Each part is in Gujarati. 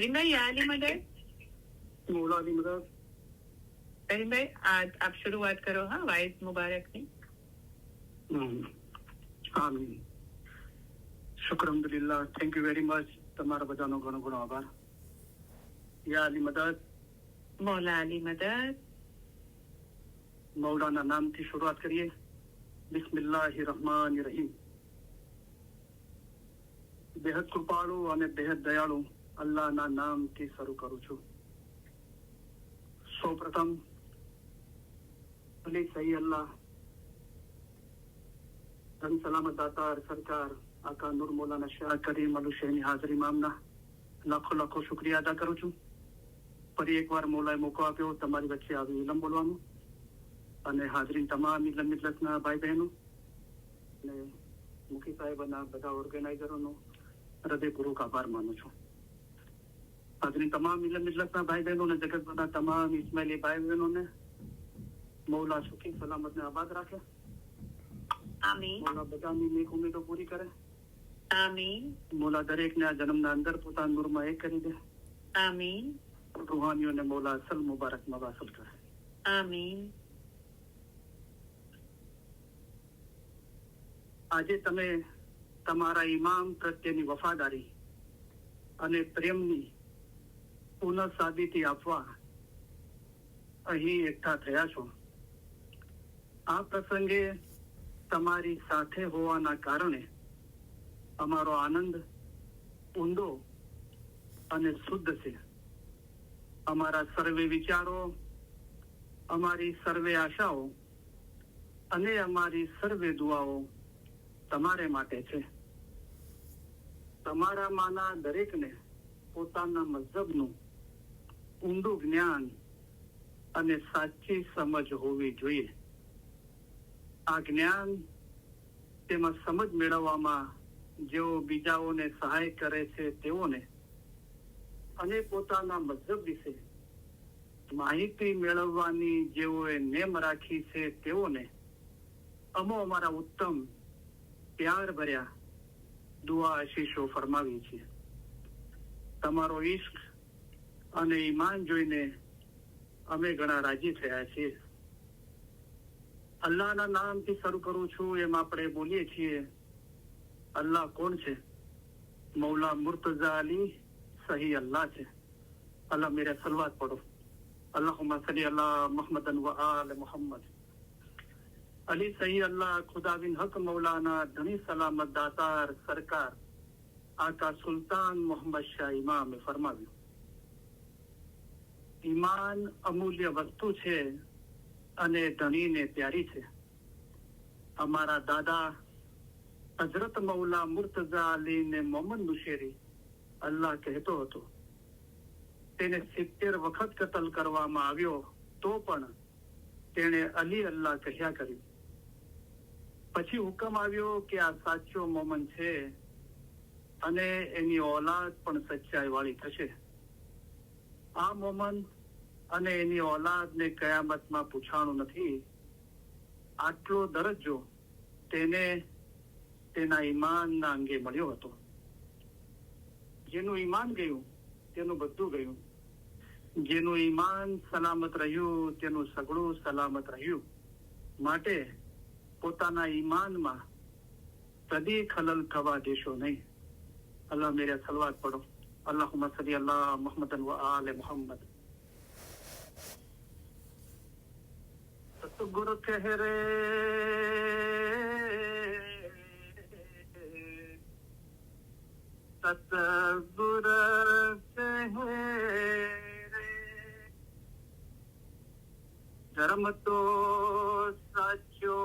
करीम भाई, या अली मदद? मौला अली मदद। करीम भाई, आज आप शुरुआत करो। हाँ, वाइज मुबारक ने। આમીન। શુક્ર અલ્હમ્દુલિલ્લાહ। Thank you very much. તમારા બધાનો ઘણો ઘણો આભાર। યા અલી મદદ। मौला अली मदद। મૌલાના નામથી શરૂઆત કરીએ। બિસ્મિલ્લાહિર્રહમાનિર્રહીમ। બેહદ કૃપાળુ અને બેહદ દયાળુ અલ્લાહના નામથી શરૂ કરું છું। સૌપ્રથમ અલી સહી અલ્લાહ ધન સલામત દાતાર સરકાર આકા નૂર મૌલાના શાહ કરીમ અલ હુસૈની હાજર ઇમામના લાખો લાખો શુક્રિયા અદા કરું છું। ફરી એકવાર મૌલાએ મોકો આપ્યો તમારી વચ્ચે આવી વિલંબ બોલવાનું અને હાજરીન તમામ મિલતના ભાઈ બહેનો અને મુખી સાહેબના બધા ઓર્ગેનાઇઝરોનો હૃદયપૂર્વક આભાર માનું છું। હાજરીન તમામ મિલતના ભાઈ બહેનોને જગતના તમામ ઇસ્માઇલી ભાઈ બહેનોને મૌલા સુખી સલામતને આબાદ રાખે। આમીન। મૌલા બધાની નેક ઉમેદો પૂરી કરે। આમીન। મૌલા દરેકને આ જન્મના અંદર પોતાના નૂરમાં એક કરી દે। આમીન। રૂહાનીઓને મૌલા અસલ મુબારકમાં વાસલ કરે। આમીન। આજે તમે તમારા ઇમામ પ્રત્યેની વફાદારી અને પ્રેમની પુનઃ સાબિતી આપવા અહીં એકઠા થયા છો। આ પ્રસંગે તમારી સાથે હોવાના કારણે અમારો આનંદ ઊંડો અને શુદ્ધ છે। અમારા સર્વે વિચારો, અમારી સર્વે આશાઓ અને અમારી સર્વે દુઆઓ તમારે માટે છે। તમારામાંના દરેકને પોતાના મઝહબનું ઊંડું જ્ઞાન અને સાચી સમજ હોવી જોઈએ। આ જ્ઞાન તેમાં સમજ મેળવવામાં જેઓ બીજાઓને સહાય કરે છે તેઓને અને પોતાના મઝહબ વિશે માહિતી મેળવવાની જેઓએ નેમ રાખી છે તેઓને અમારા ઉત્તમ પ્યાર ભર્યા દુઆ આશીષો ફરમાવી છે। તમારો ઈશ્ક અને ઈમાન જોઈને અમે ઘણા રાજી થયા છીએ। અલ્લાહના નામથી શરૂ કરું છું એમ આપણે બોલીએ છીએ। અલ્લાહ કોણ છે? મૌલા મુર્તઝા અલી સહી અલ્લાહ છે। અલ્લાહ મેરે સલવાત પढ़ो। अल्लाहुम्मा सल्ली अला मुहम्मदन व आल मुहम्मद। अली सही अल्लाह खुदा बिन हक मौलाना धनी सलामत दातार सरकार आका सुल्तान मोहम्मद शाह इमाम फरमाव्યું, ઈમાન અમૂલ્ય વસ્તુ છે અને ધણીને પ્યારી છે। અમારા દાદા હજરત મૌલા મુર્તઝા અલી ને મોહમ્મદ નુશેરી અલ્લાહ કહેતો હતો। તેને 70 વખત કતલ કરવામાં આવ્યો તો પણ તેણે અલી અલ્લાહ કહ્યા કર્યું। પછી હુકમ આવ્યો કે આ સાચો મોમન છે અને એની औलाद પણ સચ્ચાઈ વાળી થશે। આ મોમન અને એની औलादને કયામતમાં પૂછાણું નથી। આટલો દરજ્જો તેને તેના ઈમાનના અંગે મળ્યો હતો। જેનું ઈમાન ગયું તેનું બધું ગયું। જેનું ઈમાન સલામત રહ્યું તેનું સગળું સલામત રહ્યું। માટે પોતાના ઈમાનમાં કદી ખલલ થવા દેશો નહીં। અલ્લાહ મેરે સલવાત પढ़ो। અલ્લાहुम्मा सल्ली अला मुहम्मदन व आल मुहम्मद। सतगुरु कह रे सतगुरु कह रे धर्म तो साचो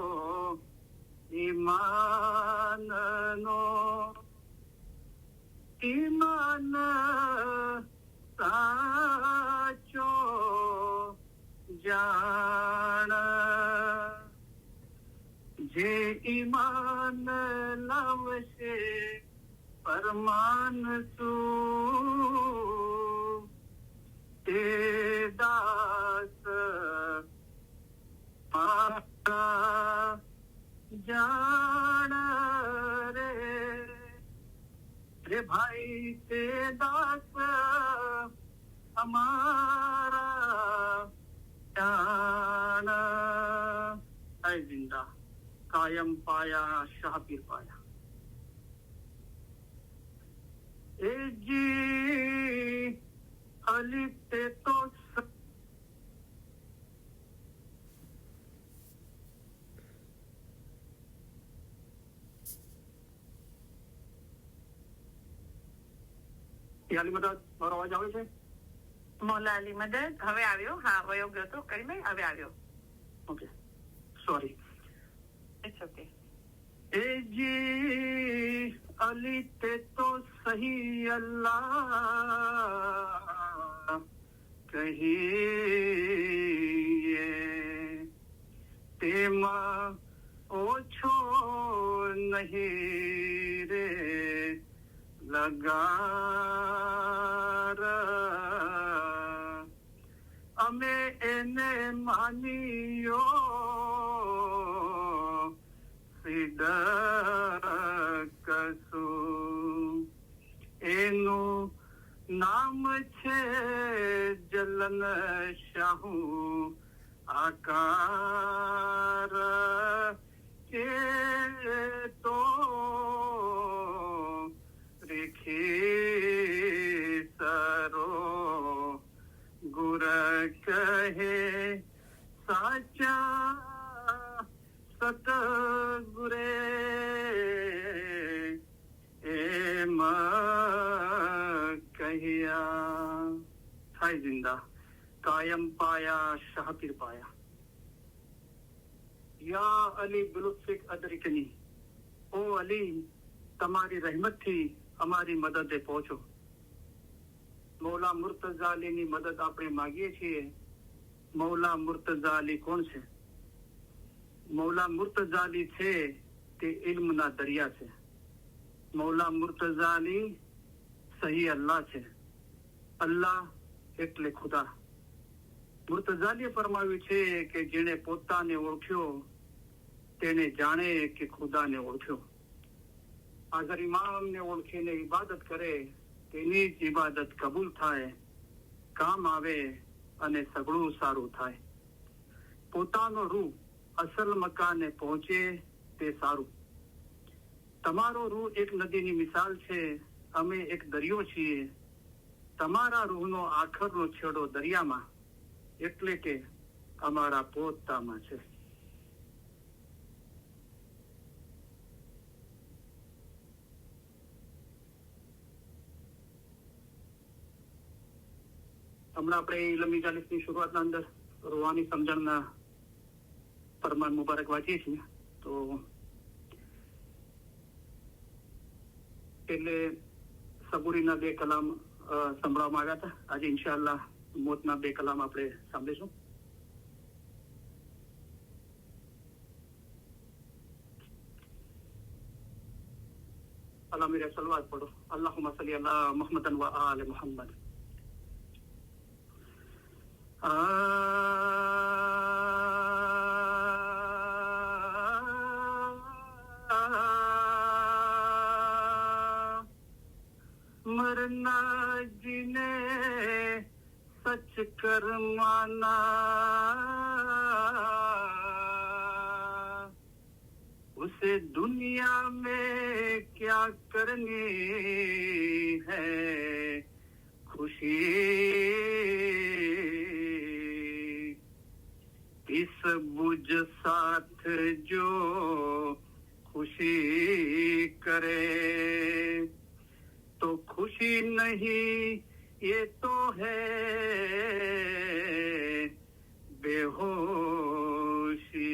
ईमान नो ईमान साचो जान जे ईमान लावशे परमान सू ते दास माता जान रे रे भाई ते दास અમારા જાન હૈ જિંદા કાયમ પાયા શાહપીર પાયા એ જી અલી તે તો યાલી મદદ મારો અવાજ આવે છે મોલા અલી મદદ હવે આવ્યો હા વયો ગયો તો કરીમભાઈ હવે આવ્યો ઓકે સોરી ઇટ્સ ઓકે ए जी अली ते तो सही अल्लाह कहिए तेमा ओछो नहीं रे લગાર અમે એને માનીયો સિદકસું એનું નામ છે જલન શાહુ આકાર કે તો સરો ગુર કહે સાચા સતગુરે એમ કહ્યા થાય જિંદા કાયમ પાયા શાહપીર પાયા યા અલી બિલુફિક અદરિકની ઓ અલી તમારી રહેમતથી અમારી મદદે પહોંચો મૌલા મુર્તઝા અલીની મદદ આપણે માંગીએ છીએ મૌલા મુર્તઝા અલી કોણ છે મૌલા મુર્તઝા અલી છે તે ઇલ્મના દરિયા છે મૌલા મુર્તઝા અલી સહી અલ્લાહ છે અલ્લાહ એટલે ખુદા મુર્તઝા અલીએ ફરમાવ્યું છે કે જેણે પોતાને ઓળખ્યો તેને જાણે કે ખુદાને ઓળખ્યો અગર ઇમામને ઓળખીને ઇબાદત કરે તેની જ ઇબાદત કબૂલ થાય કામ આવે અને સગળું સારું થાય પોતાનો રૂહ અસલ મકાને પહોંચે તે સારું તમારો રૂહ એક નદીની મિસાલ છે અમે એક દરિયો છીએ તમારા રૂહનો આખરનો છેડો દરિયામાં એટલે કે અમારા પોતામાં છે હમણાં આપણે લંબી ચાલીસની શરૂઆતના અંદર રોવાની સમજણના ફરમાન મુબારક વાંચીએ છીએ તો એટલે સબુરીના 2 કલામ સંભળાવવામાં આવ્યા હતા આજે ઇન્શાઅલ્લાહ મોતના 2 કલામ આપણે સાંભળીશું અલ્લાહ મેરે સલવાત પઢો અલ્લાहुम्मा सल्ली अला मुहम्मदन व आले मुहम्मद मरना जिने सच कर माना उसे दुनिया में क्या करनी है खुशी इस बुझ साथ जो खुशी करे तो खुशी नहीं ये तो है बेहोशी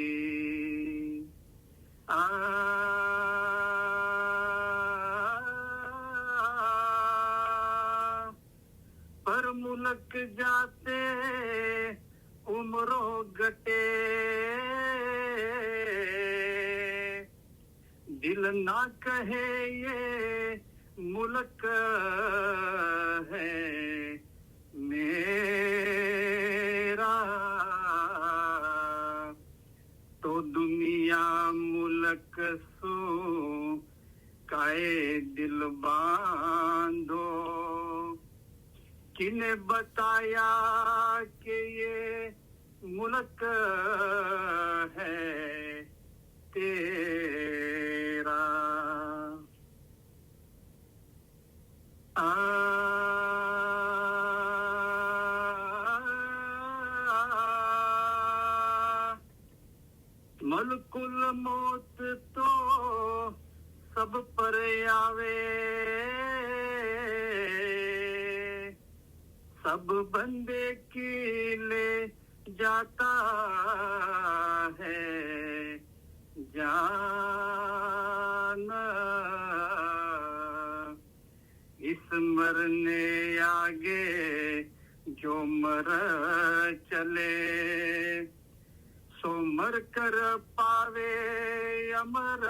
पर मुलक जाते उम्रों गटे दिल ना कहे ये मुल्क है मेरा तो दुनिया मुल्क सो काए दिल बांधो किने बताया कि ये मुल्क है तेरा। मलकुल मौत तो सब पर आवे, सब बंदे की ले जाता है जान। इस मरने आगे जो मर चले, सो मर कर पावे अमर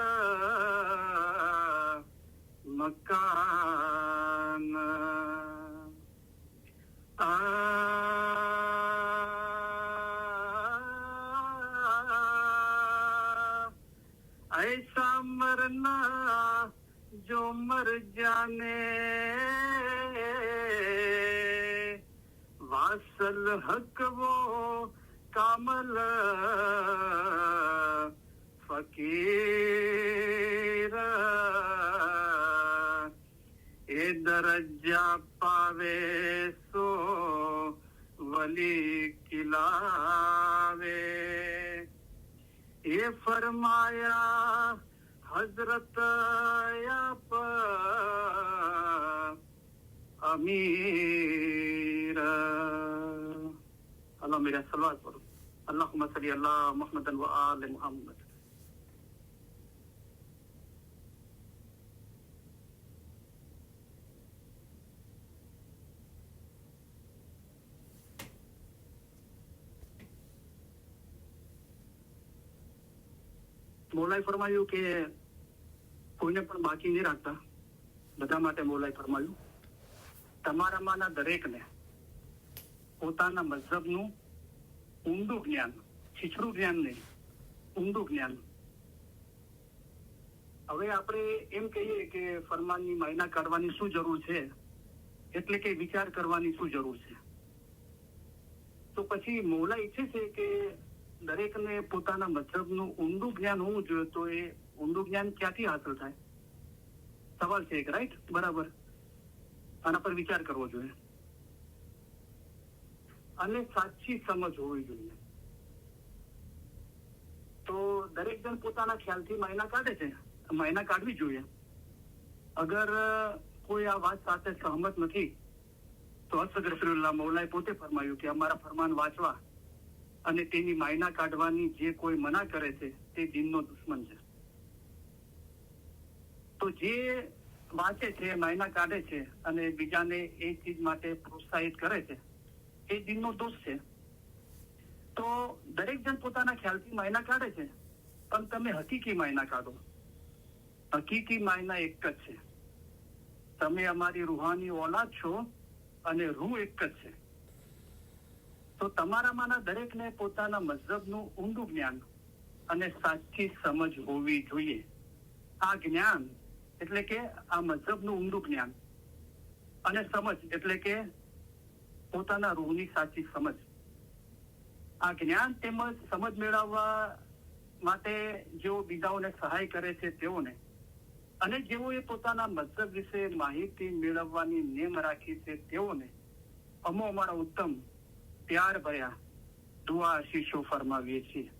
मकान। ऐसा मरना जो मर जाने, वासल हक वो कामल फकीर। ए दरजा पावे सो वली खिलावे। ये फरमाया हजरत आप अमीर। अल्लाह मेरा सलवात पढ़ो। अल्लाहुम्मा सल्ली अला मुहम्मद व आले मुहम्मद। મોલાએ ફરમાયું કે કોઈને પણ બાકી નહીં રાખતા, બધા માટે મોલાએ ફરમાયું તમારામાંના દરેકને પોતાના મઝહબનું ઊંડું જ્ઞાન, છીછરું જ્ઞાન નહીં, ઊંડું જ્ઞાન. હવે આપણે એમ કહીએ કે ફરમાનની માયના કાઢવાની શું જરૂર છે, એટલે કે વિચાર કરવાની શું જરૂર છે. તો પછી મૌલા ઈચ્છે છે કે દરેકને પોતાના મતલબનું ઊંડું જ્ઞાન હોવું જોઈએ. તો એ ઊંડું જ્ઞાન ક્યાંથી હાંસલ થાય? સવાલ છે એક, રાઈટ? બરાબર. આના પર વિચાર કરવો જોઈએ અને સાચી સમજ હોવી જોઈએ. તો દરેક જણ પોતાના ખ્યાલથી માયના કાઢે છે, માયના કાઢવી જોઈએ. અગર કોઈ આ વાત સાથે સહમત નથી તો અસ્તગફિરુલ્લાહ, મૌલાએ પોતે ફરમાયું કે અમારા ફરમાન વાંચવા અને તેની માયના કાઢવાની જે કોઈ મના કરે છે તે દીનનો દુશ્મન છે. તો જે વાંચે છે, માયના કાઢે છે અને બીજાને એ ચીજ માટે પ્રોત્સાહિત કરે છે, એ દીનનો દોષ છે. તો દરેક જણ પોતાના ખ્યાલથી માયના કાઢે છે, પણ તમે હકીકી માયના કાઢો. હકીકી માયના એક જ છે. તમે અમારી રૂહાની ઓલાદ છો અને રૂહ એક જ છે. તો તમારામાંના દરેકને પોતાના મઝહબનું ઊંડું જ્ઞાન અને સાચી સમજ હોવી જોઈએ. આ જ્ઞાન એટલે કે આ મઝહબનું ઊંડું જ્ઞાન અને સમજ એટલે કે પોતાના રૂહની સાચી સમજ. આ જ્ઞાન તેમજ સમજ મેળવવા માટે જેઓ બીજાઓને સહાય કરે છે તેઓને, અને જેઓએ પોતાના મઝહબ વિશે માહિતી મેળવવાની નેમ રાખી છે તેઓને અમો અમારા ઉત્તમ પ્યાર ભર્યા દુઆ આશીષો ફરમાવીએ છીએ.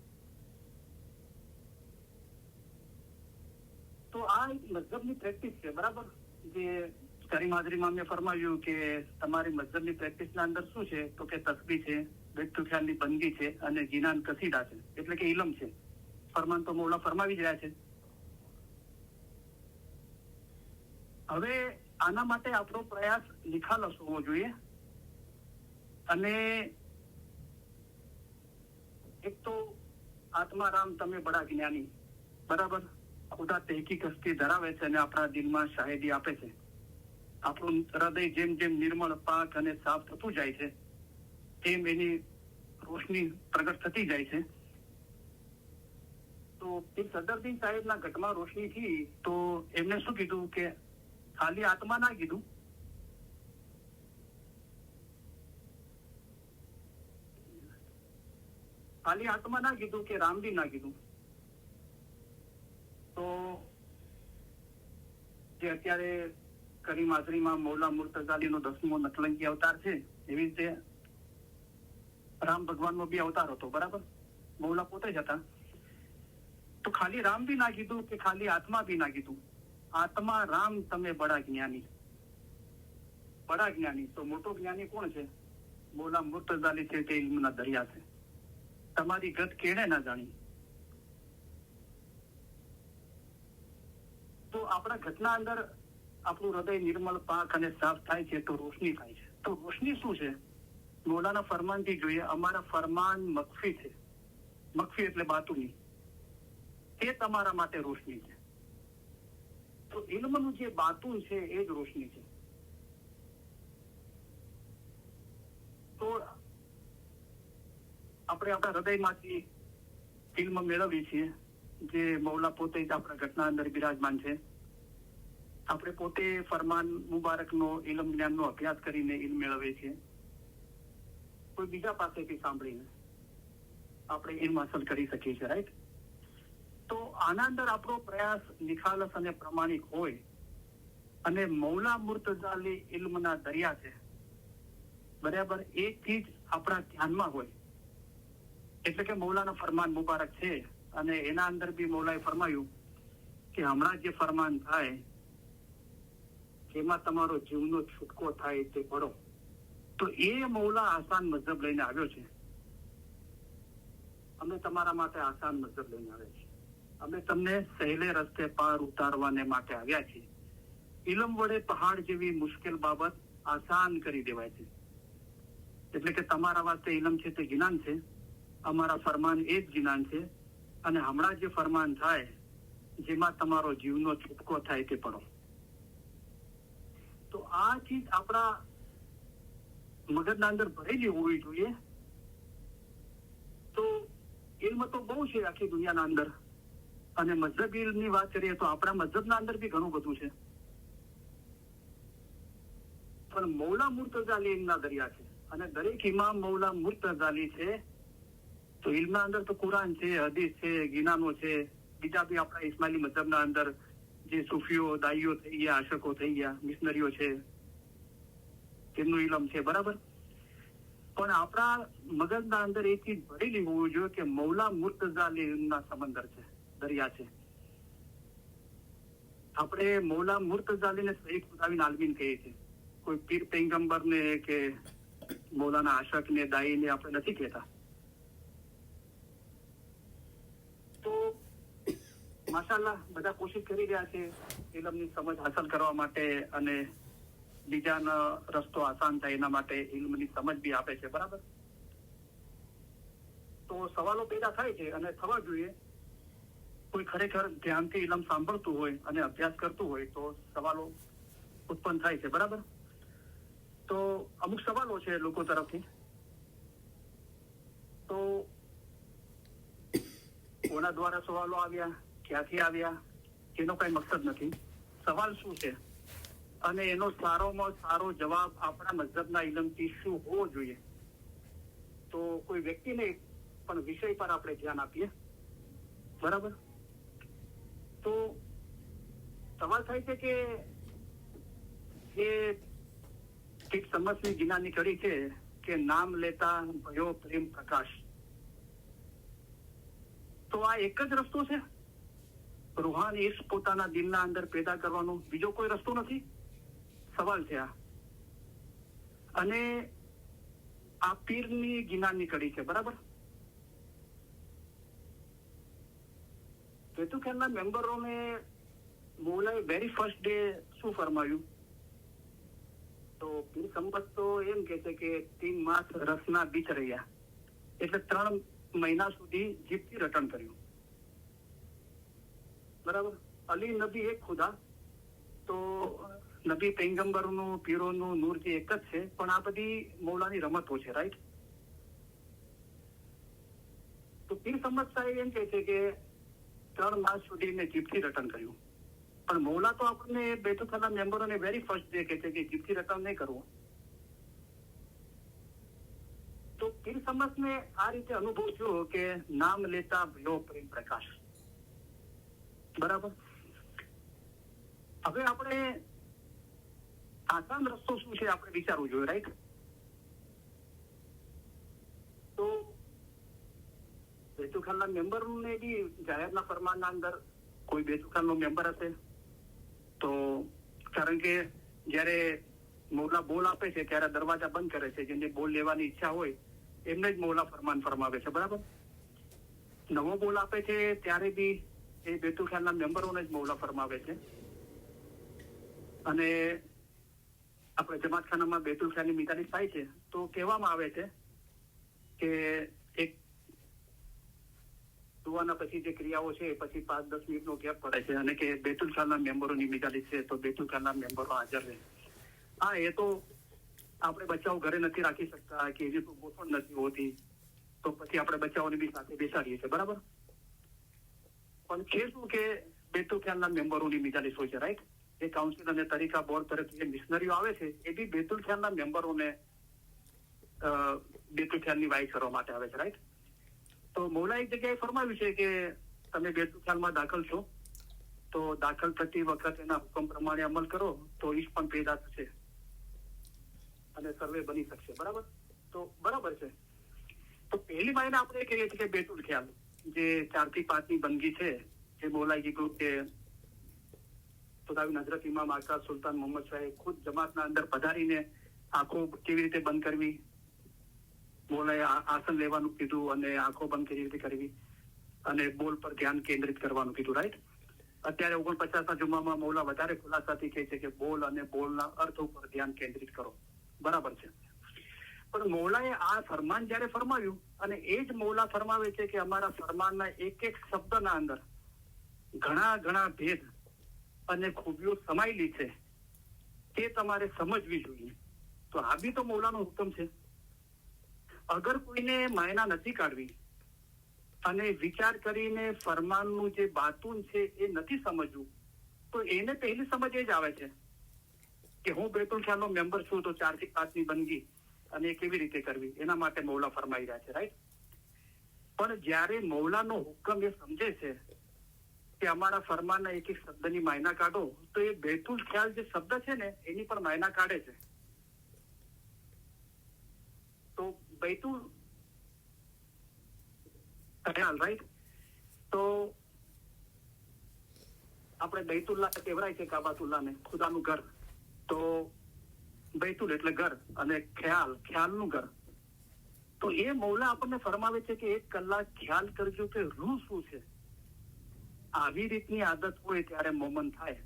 તો આ મઝહબની પ્રેક્ટિસ છે, બરાબર. જે કરીમ હાજરીમાં મેં ફરમાવ્યું કે તમારી મઝહબની પ્રેક્ટિસના અંદર શું છે, તો કે તસ્બીહ છે, બેઠું ખ્યાલની બંદગી છે અને જીનાન કસીદા છે, એટલે કે ઇલમ છે. ફરમાન તો મૌલા ફરમાવી જ રહ્યા છે. હવે આના માટે આપણો પ્રયાસ નિખાલસ હોવો જોઈએ. અને એક તો આત્મારામ તમે બડા જ્ઞાની, બરાબર. ખુદા તહેકીક હસ્તી ધરાવે છે અને આપણા દિલમાં શાહેદી આપે છે. આપણું હૃદય જેમ જેમ નિર્મળ, પાક અને સાફ થતું જાય છે તેમ એની રોશની પ્રગટ થતી જાય છે. તો પીર સદરદીન સાહેબના ઘટમાં રોશની થઈ તો એમને શું કીધું કે ખાલી આત્મા ના કીધું, ખાલી આત્મા ના કીધું કે રામ બી ના કીધું. તો જે અત્યારે કરીમ હાજરીમાં મૌલા મુર્તઝા અલીનો 10મો નકલંકી અવતાર છે, એવી રીતે રામ ભગવાનનો બી અવતાર હતો, બરાબર? મૌલા પોતે જ હતા. તો ખાલી રામ બી ના કીધું કે ખાલી આત્મા બી ના કીધું. આત્મા રામ તમે બડા જ્ઞાની. બડા જ્ઞાની તો મોટો જ્ઞાની કોણ છે? મૌલા મુર્તઝા અલી છે, તે ઇલ્મના દરિયા છે. તમારી ગત કેણે ના જાણી. તો આપણા ઘટના અંદર આપણું હૃદય નિર્મળ, પાક અને સાફ થાય છે તો રોશની થાય છે. તો રોશની શું છે? મૌલાના ફરમાનથી જોઈએ, અમારા ફરમાન મખફી છે. મખફી એટલે બાતુની. તે તમારા માટે રોશની છે. તો ઇલ્મનું જે બાતુન છે એ જ રોશની છે. તો આપણે આપણા હૃદયમાંથી ઇલ્મ મેળવીએ છીએ, જે મૌલા પોતે જ આપણા ઘટના અંદર બિરાજમાન છે. આપણે પોતે ફરમાન મુબારકનો ઇલ્મ જ્ઞાનનો અભ્યાસ કરીને ઇલ્મ મેળવીએ છીએ. કોઈ બીજા પાસેથી સાંભળીને આપણે ઇલ્મ હાંસલ કરી શકીએ છીએ, રાઈટ? તો આના અંદર આપણો પ્રયાસ નિખાલસ અને પ્રમાણિક હોય અને મૌલા મુર્તઝા અલી ઇલ્મના દરિયા છે, બરાબર, એ ચીજ આપણા ધ્યાનમાં હોય, એટલે કે મૌલાના ફરમાન મુબારક છે અને એના અંદર બી મૌલાએ ફરમાયું કે હમણાં જે ફરમાન થાય જેમાં તમારો જીવનો છૂટકો થાય તે પડો. તો એ મૌલા આસાન મઝહબ લઈને આવ્યો છે. અમે તમારા માટે આસાન મઝહબ લઈને આવ્યા છીએ. અમે તમને સહેલે રસ્તે પાર ઉતારવાને માટે આવ્યા છીએ. ઇલમ વડે પહાડ જેવી મુશ્કેલ બાબત આસાન કરી દેવાય છે. એટલે કે તમારા વાસ્તે ઇલમ છે તે જ્ઞાન છે, અમારા ફરમાન એ જ જ્ઞાન છે, અને હમણાં જે ફરમાન થાય જેમાં તમારો જીવનો છૂટકો થાય તે પડો. તો આ ચીજ આપણા મગજના અંદર ભરેલી હોવી જોઈએ. તો ઇલ્મ તો બહુ છે આખી દુનિયાના અંદર, અને મઝહબી ઇલ્મની વાત કરીએ તો આપણા મઝહબના અંદર બી ઘણું બધું છે. પણ મૌલા મુર્તઝા અલી ઇલ્મના દરિયા છે, અને દરેક ઇમામ મૌલા મુર્તઝા અલી છે. તો ઇલ્મના અંદર તો કુરાન છે, હદીસ છે, ગિનાનો છે, બીજા બી આપણા ઇસ્માઇલી મઝહબના અંદર જે સૂફીઓ, દાઈઓ થઈ ગયા, આશકો થઈ ગયા, મિશનરીઓ છે, તેમનું ઇલમ છે, બરાબર. પણ આપણા મગજના અંદર એ ચીજ ભરેલી હોવી જોઈએ કે મૌલા મુર્તઝા અલી ઇલ્મના સમંદર છે, દરિયા છે. આપણે મૌલા મુર્તઝા અલીને સૈયદ ખુદાવીન આલમીન કહીએ છીએ. કોઈ પીર પૈગંબરને કે મૌલાના આશકને, દાઈને આપણે નથી કહેતા. તો માશાઅલ્લાહ બધા કોશિશ કરી રહ્યા છે ઇલ્મની સમજ હાંસલ કરવા માટે, અને બીજાનો રસ્તો આસાન થાય એના માટે ઇલ્મની સમજ બી આપે છે, બરાબર. તો સવાલો પેદા થાય છે અને થવા જોઈએ. કોઈ ખરેખર ધ્યાનથી ઇલ્મ સાંભળતું હોય અને અભ્યાસ કરતું હોય તો સવાલો ઉત્પન્ન થાય છે, બરાબર. તો અમુક સવાલો છે લોકો તરફથી. તો કોના દ્વારા સવાલો આવ્યા, ક્યાંથી આવ્યા, એનો કઈ મકસદ નથી. સવાલ શું છે અને એનો સારોમાં સારો જવાબ આપણા મઝહબના ઇલમથી શું હોવો જોઈએ. તો કોઈ વ્યક્તિ નહીં પણ વિષય પર આપણે ધ્યાન આપીએ, બરાબર. તો સવાલ થાય છે કે જે એક સમજની ગિનાની કરી છે કે નામ લેતા ભયો પ્રેમ પ્રકાશ. તો આ એક જ રસ્તો છે રૂહાની ઈશ્ક પોતાના દિલના અંદર પેદા કરવાનો? બીજો કોઈ રસ્તો નથી? સવાલ છે આ. અને આ પીરની ગિનાની કડી છે, બરાબર. બેતુખાના મેમ્બરોને મૌલાએ વેરી ફર્સ્ટ ડે શું ફરમાયું? તો પીર સંબત તો એમ કે છે કે 3 માસ રસના બીચ રહ્યા, એટલે 3 મહિના સુધી જીભથી રટણ કર્યું, બરાબર. અલી નબી એક ખુદા. તો નબી પૈગંબરનું, પીરોનું નૂર જે એક જ છે, પણ આ બધી મૌલાની રમતો છે, રાઈટ. તો પીર સંબત સાહેબ એમ કે છે કે 3 માસ સુધી મેં જીભથી રટણ કર્યું. પણ મૌલા તો આપણને બેતુખાના મેમ્બરોને વેરી ફર્સ્ટ ડે કે છે કે જીભથી રટણ નહીં કરવું. તો પીર સમાજને આ રીતે અનુભવ થયો કે નામ લેતા ભયો પ્રેમ પ્રકાશ. બરાબર. હવે આપણે આસાન રસ્તો શું છે આપણે વિચારવું જોઈએ, રાઈટ? તો બેતુખાલના મેમ્બરને બી જાહેરના ફરમાનના અંદર કોઈ બેતુખાલનો મેમ્બર હશે તો, કારણ કે જ્યારે મૌલા બોલ આપે છે ત્યારે દરવાજા બંધ કરે છે, જેને બોલ લેવાની ઈચ્છા હોય એમને જ મૌલા ફરમાન ફરમાવે છે. બરાબર. નવો બોલ આપે છે ત્યારે બી એ બેતુખાલના મેમ્બરોને જ મૌલા ફરમાવે છે. અને આપણે જમાતખાનામાં બેતુલખાની મિતાલી થાય છે તો કહેવામાં આવે છે કે એક સુવાના પછી જે ક્રિયાઓ છે પછી 5-10 મિનિટનો ગેપ પડે છે અને કે બેતુલખાના મેમ્બરોની મિતાલી છે તો બેતુલખાના મેમ્બરો હાજર રહે. હા, એ તો આપણે બચ્ચાઓ ઘરે નથી રાખી શકતા કે એની તો ગોઠવણ નથી હોતી, તો પછી આપણે બચ્ચાઓને બી સાથે બેસાડીએ છીએ. બરાબર. પણ છે શું કે બેતુલખાના મેમ્બરોની મિતાલી હોય છે, રાઈટ? એ કાઉન્સિલ અને તરીકા બોર્ડ તરફથી જે મિશનરીઓ આવે છે એ બી બેતુલખાના મેમ્બરોને બેતુલખાની વાઇસ કરવા માટે આવે છે, રાઈટ? તો મૌલા એક જગ્યાએ ફરમાવ્યું છે કે તમે બેતુલખાલમાં દાખલ છો તો દાખલ થતી વખત એના હુકમ પ્રમાણે અમલ કરો તો ઈશ પણ પેદા થશે અને સર્વે બની શકશે. બરાબર. તો બરાબર છે. તો પહેલી માહિતી આપણે કહીએ છીએ કે બેતુલખાલ જે 4 થી 5 ની બંદગી છે જે મૌલાએ કીધું કે ખુદાવી હઝરત ઇમામ આકા સુલતાન મોહમ્મદ શાહે ખુદ જમાતના અંદર પધારીને આંખો કેવી રીતે બંધ કરવી, મૌલાએ આસન લેવાનું કીધું અને આંખો બંધ કેવી રીતે કરવી અને બોલ પર ધ્યાન કેન્દ્રિત કરવાનું કીધું, રાઈટ? અત્યારે 49ના જુમામાં મૌલા વધારે ખુલાસાથી કહે છે કે બોલ અને બોલના અર્થ ઉપર ધ્યાન કેન્દ્રિત કરો. બરાબર છે. પણ મૌલાએ આ ફરમાન જયારે ફરમાવ્યું અને એ જ મૌલા ફરમાવે છે કે અમારા ફરમાનના એક શબ્દના અંદર ઘણા ભેદ અને ખૂબીઓ સમાયેલી છે તે તમારે સમજવી જોઈએ. તો આ બી તો મૌલાનો હુકમ છે. અગર કોઈને માયના નથી કાઢવી અને વિચાર કરીને ફરમાનનું જે બાતુન છે એ નથી સમજવું તો એને પહેલી સમજ એ જ આવે છે કે હું બેતુલખાલનો મેમ્બર છું તો 4 થી 5 ની બંદગી અને કેવી રીતે કરવી, એના માટે મૌલા ફરમાઈ રહ્યા છે, રાઈટ? પણ જ્યારે મૌલાનો હુકમ એ સમજે છે કે અમારા ફરમાનના એક શબ્દની માયના કાઢો તો એ બેતુલખાલ જે શબ્દ છે ને એની પણ માયના કાઢે છે. તો બેતુલ ખ્યાલ, રાઈટ? તો આપણે બેતુલ્લાહ કહેવાય છે કાબાતુલ્લાહને, ખુદાનું ઘર. તો બેતુલ એટલે ઘર અને ખ્યાલનું ઘર. તો એ મૌલા આપણને ફરમાવે છે કે 1 કલાક ખ્યાલ કરજો કે રૂહ શું છે. આવી રીતની આદત હોય ત્યારે મોમન થાય.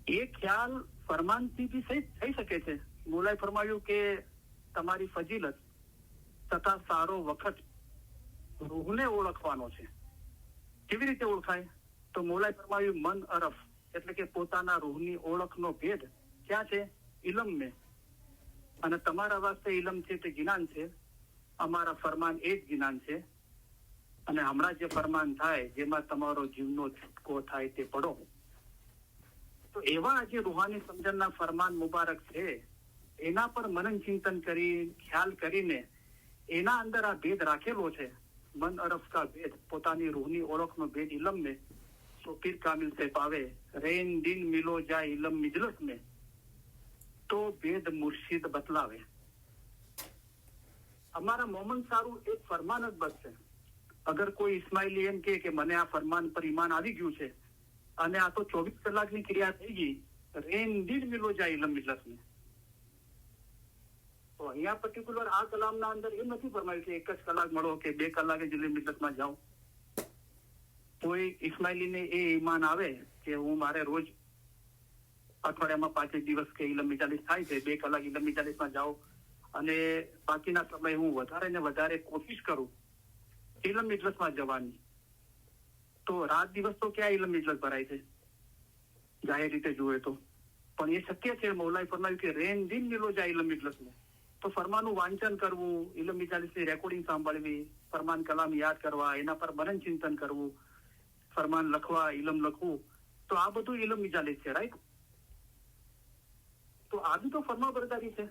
એ ખ્યાલ ફરમાનથી બી થઈ શકે છે. મૌલાએ ફરમાવ્યું કે તમારી ફજીલત તથા સારો વખત રૂહને ઓળખવાનો છે. કેવી રીતે ઓળખાય? તો મૌલાએ ફરમાવ્યું મન અરફ એટલે કે પોતાના રૂહની ઓળખનો ભેદ ક્યાં છે? ઇલમ મેં. અને તમારા વાસ્તે ઇલમ છે તે જ્ઞાન છે, અમારા ફરમાન એ જ જ્ઞાન છે. અને હમણાં જે ફરમાન થાય જેમાં તમારો જીવનો છૂટકો થાય તે પડો. તો એવા જે રૂહાની સમજણના ફરમાન મુબારક છે એના પર મનન ચિંતન કરી ખ્યાલ કરીને એના અંદર આ ભેદ રાખેલો છે, મન અરફ કા ભેદ, પોતાની રૂહની ઓળખનો ભેદ ઇલમ में तो पीर कामिल से पावे रेन दिन मिलो जाए इलम मिजलस में तो भेद मुर्शिद बतलावे. અમારા મોમન સારું એક ફરમાન જ બસ છે. અગર કોઈ ઇસ્માઇલી એમ કે મને આ ફરમાન પર ઈમાન આવી ગયું છે અને આ તો 24 કલાકની ક્રિયા થઈ ગઈ, રેન દિન મિલો જાય ઇલમ મિજલસ में. તો અહીંયા પર્ટિક્યુલર આ કલામના અંદર એમ નથી ફરમાયું કે 1 જ કલાક મળો કે 2 કલાકે જ ઇલમ મિજલસમાં જાઓ. કોઈ ઇસ્માઇલીને એ ઈમાન આવે કે હું મારે રોજ અઠવાડિયામાં 5 દિવસ કે ઇલમ મિજાલિસ થાય છે, 2 કલાક ઇલમ મિજાલિસમાં જાઓ અને બાકીના સમય હું વધારે ને વધારે કોશિશ કરું ઇલમ મિજલસમાં જવાની. તો રાત દિવસ તો ક્યાં ઇલમ મિજલસ ભરાય છે જાહેર રીતે જોઈએ તો. પણ એ શક્ય છે. મૌલાએ ફરમાવ્યું કે રેન દિન મિલો જાય ઇલમ મિજલસમાં. તો ફરમાનનું વાંચન કરવું, ઇલમ મિજાલિસની રેકોર્ડિંગ સાંભળવી, ફરમાન કલામ યાદ કરવા, એના પર મનન ચિંતન કરવું, ફરમાન લખવા, ઇલમ લખવું, તો આ બધું ઇલમ મિજાલિસ છે, રાઈટ? તો આ બી તો ફરમાબરદારી છે.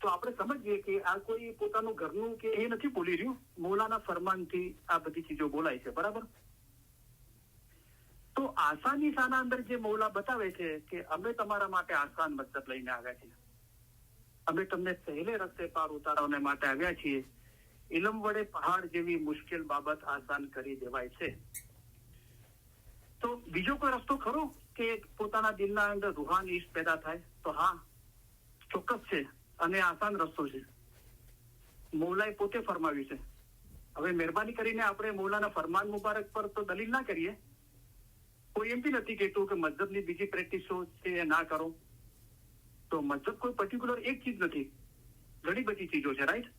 તો તો આપણે સમજીએ કે આ કોઈ પોતાનું ઘરનું કે એ નથી બોલી રહ્યું, મૌલાના ફરમાનથી આ બધી ચીજો બોલાય છે, બરાબર? તો આસાની શાના અંદર જે મૌલા બતાવે છે કે અમે તમારા માટે આસાન મતલબ લઈને આવ્યા છીએ, અમે તમને સહેલે રસ્તે પાર ઉતારવાને માટે આવ્યા છીએ, ઇલમ વડે પહાડ જેવી મુશ્કેલ બાબત આસાન કરી દેવાય છે. તો બીજો કોઈ રસ્તો ખરો કે પોતાના દિલના અંદર રૂહાની ઈશ્ક પેદા થાય? તો હા, ચોક્કસ છે, અને આસાન રસ્તો છે. મૌલાએ પોતે ફરમાવ્યું છે. હવે મહેરબાની કરીને આપણે મૌલાના ફરમાન મુબારક પર તો દલીલ ના કરીએ. કોઈ એમ બી નથી કહેતું કે મઝહબની બીજી પ્રેક્ટિસો છે એ ના કરો. તો મઝહબ કોઈ પર્ટિક્યુલર એક ચીજ નથી, ઘણી બધી ચીજો છે, રાઈટ?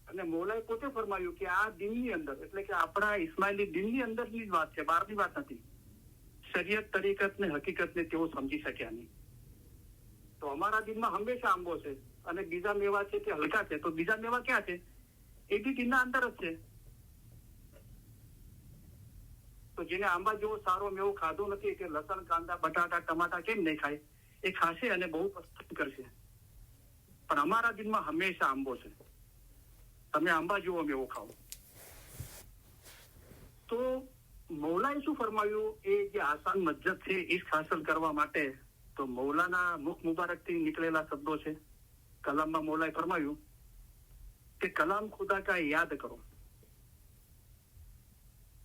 અને મૌલાએ પોતે ફરમાવ્યું કે આ દિનની અંદર, એટલે કે આપણા ઇસ્માઇલી દિનની અંદરની જ વાત છે, બહારની વાત નથી. શરીયત, તરીકત ને હકીકત ને તેઓ સમજી શક્યા નહીં. તો અમારા દિનમાં હંમેશા આંબો છે, અને બીજા મેવા છે તે હલકા છે. તો બીજા મેવા ક્યાં છે? એ બી દિનના અંદર જ છે. તો જેને આંબા જેવો સારો મેવો ખાધો નથી, કે લસણ, કાંદા, બટાટા, ટમાટા કેમ નહીં ખાય? એ ખાશે અને બહુ પસંદ કરશે. પણ અમારા દિનમાં હંમેશા આંબો છે. તમે આંબા જેવો મેવો ખાઓ. તો મૌલાએ શું ફરમાવ્યું? એ જે આસાન મસ્જિદ છે ઈશ્ક હાંસલ કરવા માટે, તો મૌલાના મુખ મુબારક થી નીકળેલા શબ્દો છે. કલામમાં મૌલાએ ફરમાવ્યું કે કલામ ખુદા કા યાદ કરો.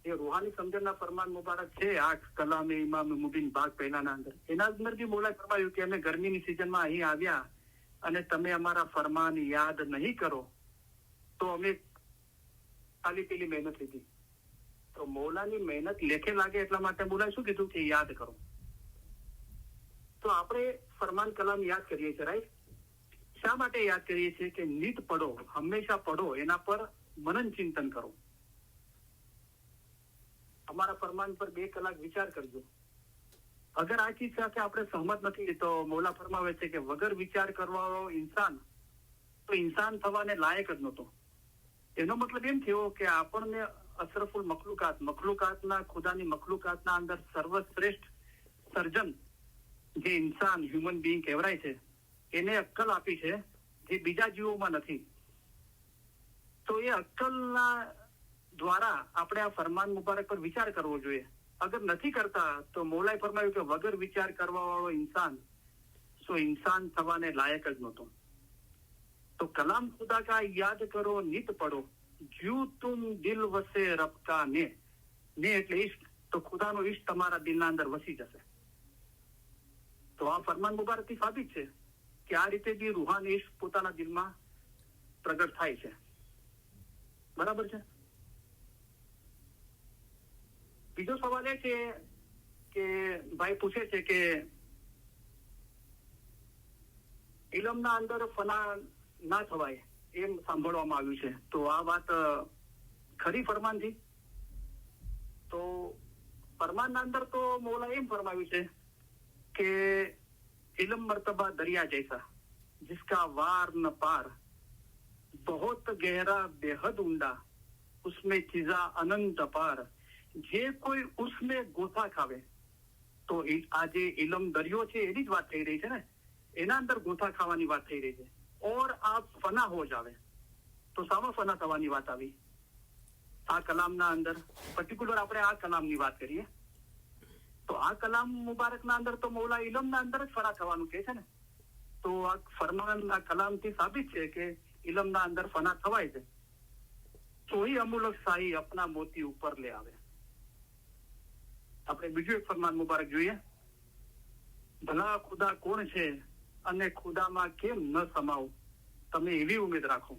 એ રૂહાની સમજણના ફરમાન મુબારક છે, 8 કલામ ઇમામ મુબીન ભાગ પહેલાના અંદર. એના અંદર બી મૌલાએ ફરમાવ્યું કે અમે ગરમીની સિઝનમાં અહીં આવ્યા અને તમે અમારા ફરમાન યાદ નહીં કરો તો અમે ખાલી પેલી મહેનત લીધી. તો મૌલાની મહેનત લેખે લાગે એટલા માટે મૌલાએ શું કીધું કે યાદ કરો. તો આપણે ફરમાન કલામ યાદ કરીએ છીએ, રાઈટ? શા માટે યાદ કરીએ છીએ? કે નિત પડો, હંમેશા પડો, એના પર મનન ચિંતન કરો. અમારા ફરમાન પર 2 કલાક વિચાર કરજો. અગર આ ચીજ સાથે આપણે સહમત નથી તો મૌલા ફરમાવે છે કે વગર વિચાર કરવાવાળો ઇન્સાન તો ઇન્સાન થવાને લાયક જ નહોતો. એનો મતલબ એમ થયો કે આપણને અશરફુલ મખલુકાતના ખુદાની મખલુકાતના અંદર સર્વશ્રેષ્ઠ સર્જન જે ઇન્સાન, હ્યુમન બીઈંગ કહેવાય છે, એને અક્કલ આપી છે જે બીજા જીવોમાં નથી. તો એ અક્કલના દ્વારા આપણે આ ફરમાન મુબારક પર વિચાર કરવો જોઈએ. અગર નથી કરતા તો મૌલાએ ફરમાયું કે વગર વિચાર કરવા વાળો ઇન્સાન ઇન્સાન થવાને લાયક જ નહોતો. તો કલામ ખુદા કા યાદ કરો, નિત પડો, જ્યુ તુમ દિલ વસે રબ કા ને એટલે ઈશ્ક. તો ખુદાનો ઈશ્ક તમારા દિલના અંદર વસી જશે. તો આ ફરમાન મુબારક થી સાબિત છે કે આ રીતે બી રૂહાની ઈશ્ક પોતાના દિલમાં પ્રગટ થાય છે. બરાબર છે? બીજો સવાલ એ છે કે ભાઈ પૂછે છે કે ઇલમના અંદર ફના ના થવાય એમ સાંભળવામાં આવ્યું છે. તો આ વાત ખરી ફરમાનથી? તો ફરમાનના અંદર તો મૌલા એમ ફરમાવ્યું છે કે ઇલમ મર્તબા દરિયા જૈસા जिसका वार न पार, बहुत गहरा बेहद ऊंडा, उसमें चीजा अनंत अपार. જે કોઈ ઉસમે ગોથા ખાવે, તો આ જે ઇલમ દરિયો છે એની જ વાત થઈ રહી છે ને, એના અંદર ગોથા ખાવાની વાત થઈ રહી છે. ઓર આપ ફના હો જાવે, તો સામા ફના થવાની વાત આવી આ કલામના અંદર. પર્ટિક્યુલર આપણે આ કલામની વાત કરીએ તો આ કલામ મુબારકના અંદર તો મૌલા ઇલમના અંદર જ ફના થવાનું કહે છે ને. તો આ ફરમાન આ કલામથી સાબિત છે કે ઇલમના અંદર ફના થવાય છે. તો ही અમુલક શાહી અપના મોતી ઉપર લે આવે. આપણે બીજું એક ફરમાન મુબારક જોઈએ. ભલા ખુદા કોણ છે અને ખુદામાં કેમ ન સમાવું, તમે એવી ઉમેદ રાખો,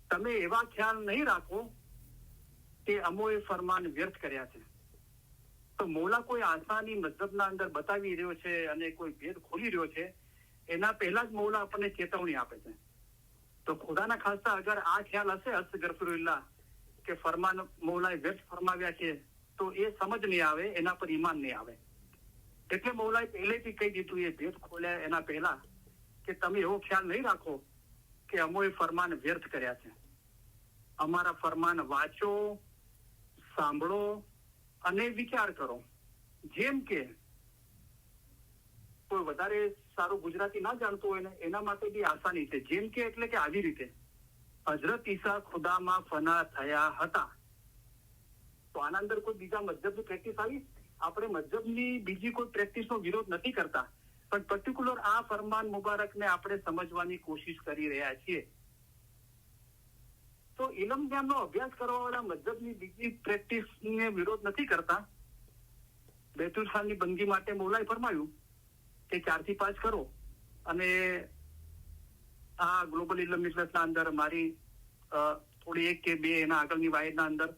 તમે એવા ખ્યાલ નહીં રાખો કે અમોએ ફરમાન વ્યર્થ કર્યા છે. તો મૌલા કોઈ આસાની મઝહબના અંદર બતાવી રહ્યો છે અને કોઈ ભેદ ખોલી રહ્યો છે, એના પહેલા જ મૌલા આપણને ચેતવણી આપે છે. તો ખુદાના ખાસ્તા અગર આ ખ્યાલ હશે અસ્તગફરુલ્લાહ કે ફરમાન મૌલાએ વ્યર્થ ફરમાવ્યા છે, તો એ સમજ નહીં આવે, એના પર ઈમાન નહીં આવે. એટલે મૌલાએ પહેલેથી કહી દીધું એ ભેદ ખોલ્યા એના પહેલા કે તમે એવો ખ્યાલ નહીં રાખો કે અમોએ ફરમાન વ્યર્થ કર્યા છે. અમારા ફરમાન વાંચો, સાંભળો અને વિચાર કરો. જેમ કે કોઈ કોઈ વધારે સારું ગુજરાતી ના જાણતું હોય ને એના માટે બી આસાની છે. જેમ કે એટલે કે આવી રીતે હઝરત ઈસા ખુદામાં ફના થયા હતા. તો આના અંદર કોઈ બીજા મજહબની પ્રેક્ટિસ આવી? આપણે મજહબની બીજી કોઈ પ્રેક્ટિસનો વિરોધ નથી કરતા, પણ પર્ટિક્યુલર આ ફરમાન મુબારકને આપણે સમજવાની કોશિશ કરી રહ્યા છીએ. તો ઇલમ જ્ઞાનનો અભ્યાસ કરવા વાળા મજહબની બીજી પ્રેક્ટિસને વિરોધ નથી કરતા. બેતુલ ખાનની બંદગી માટે મૌલાએ ફરમાયું કે 4 થી 5 કરો, અને આ ગ્લોબલ ઇલમ ઇજલાસના અંદર મારી થોડી 1 કે 2 એના આગળની વાયદના અંદર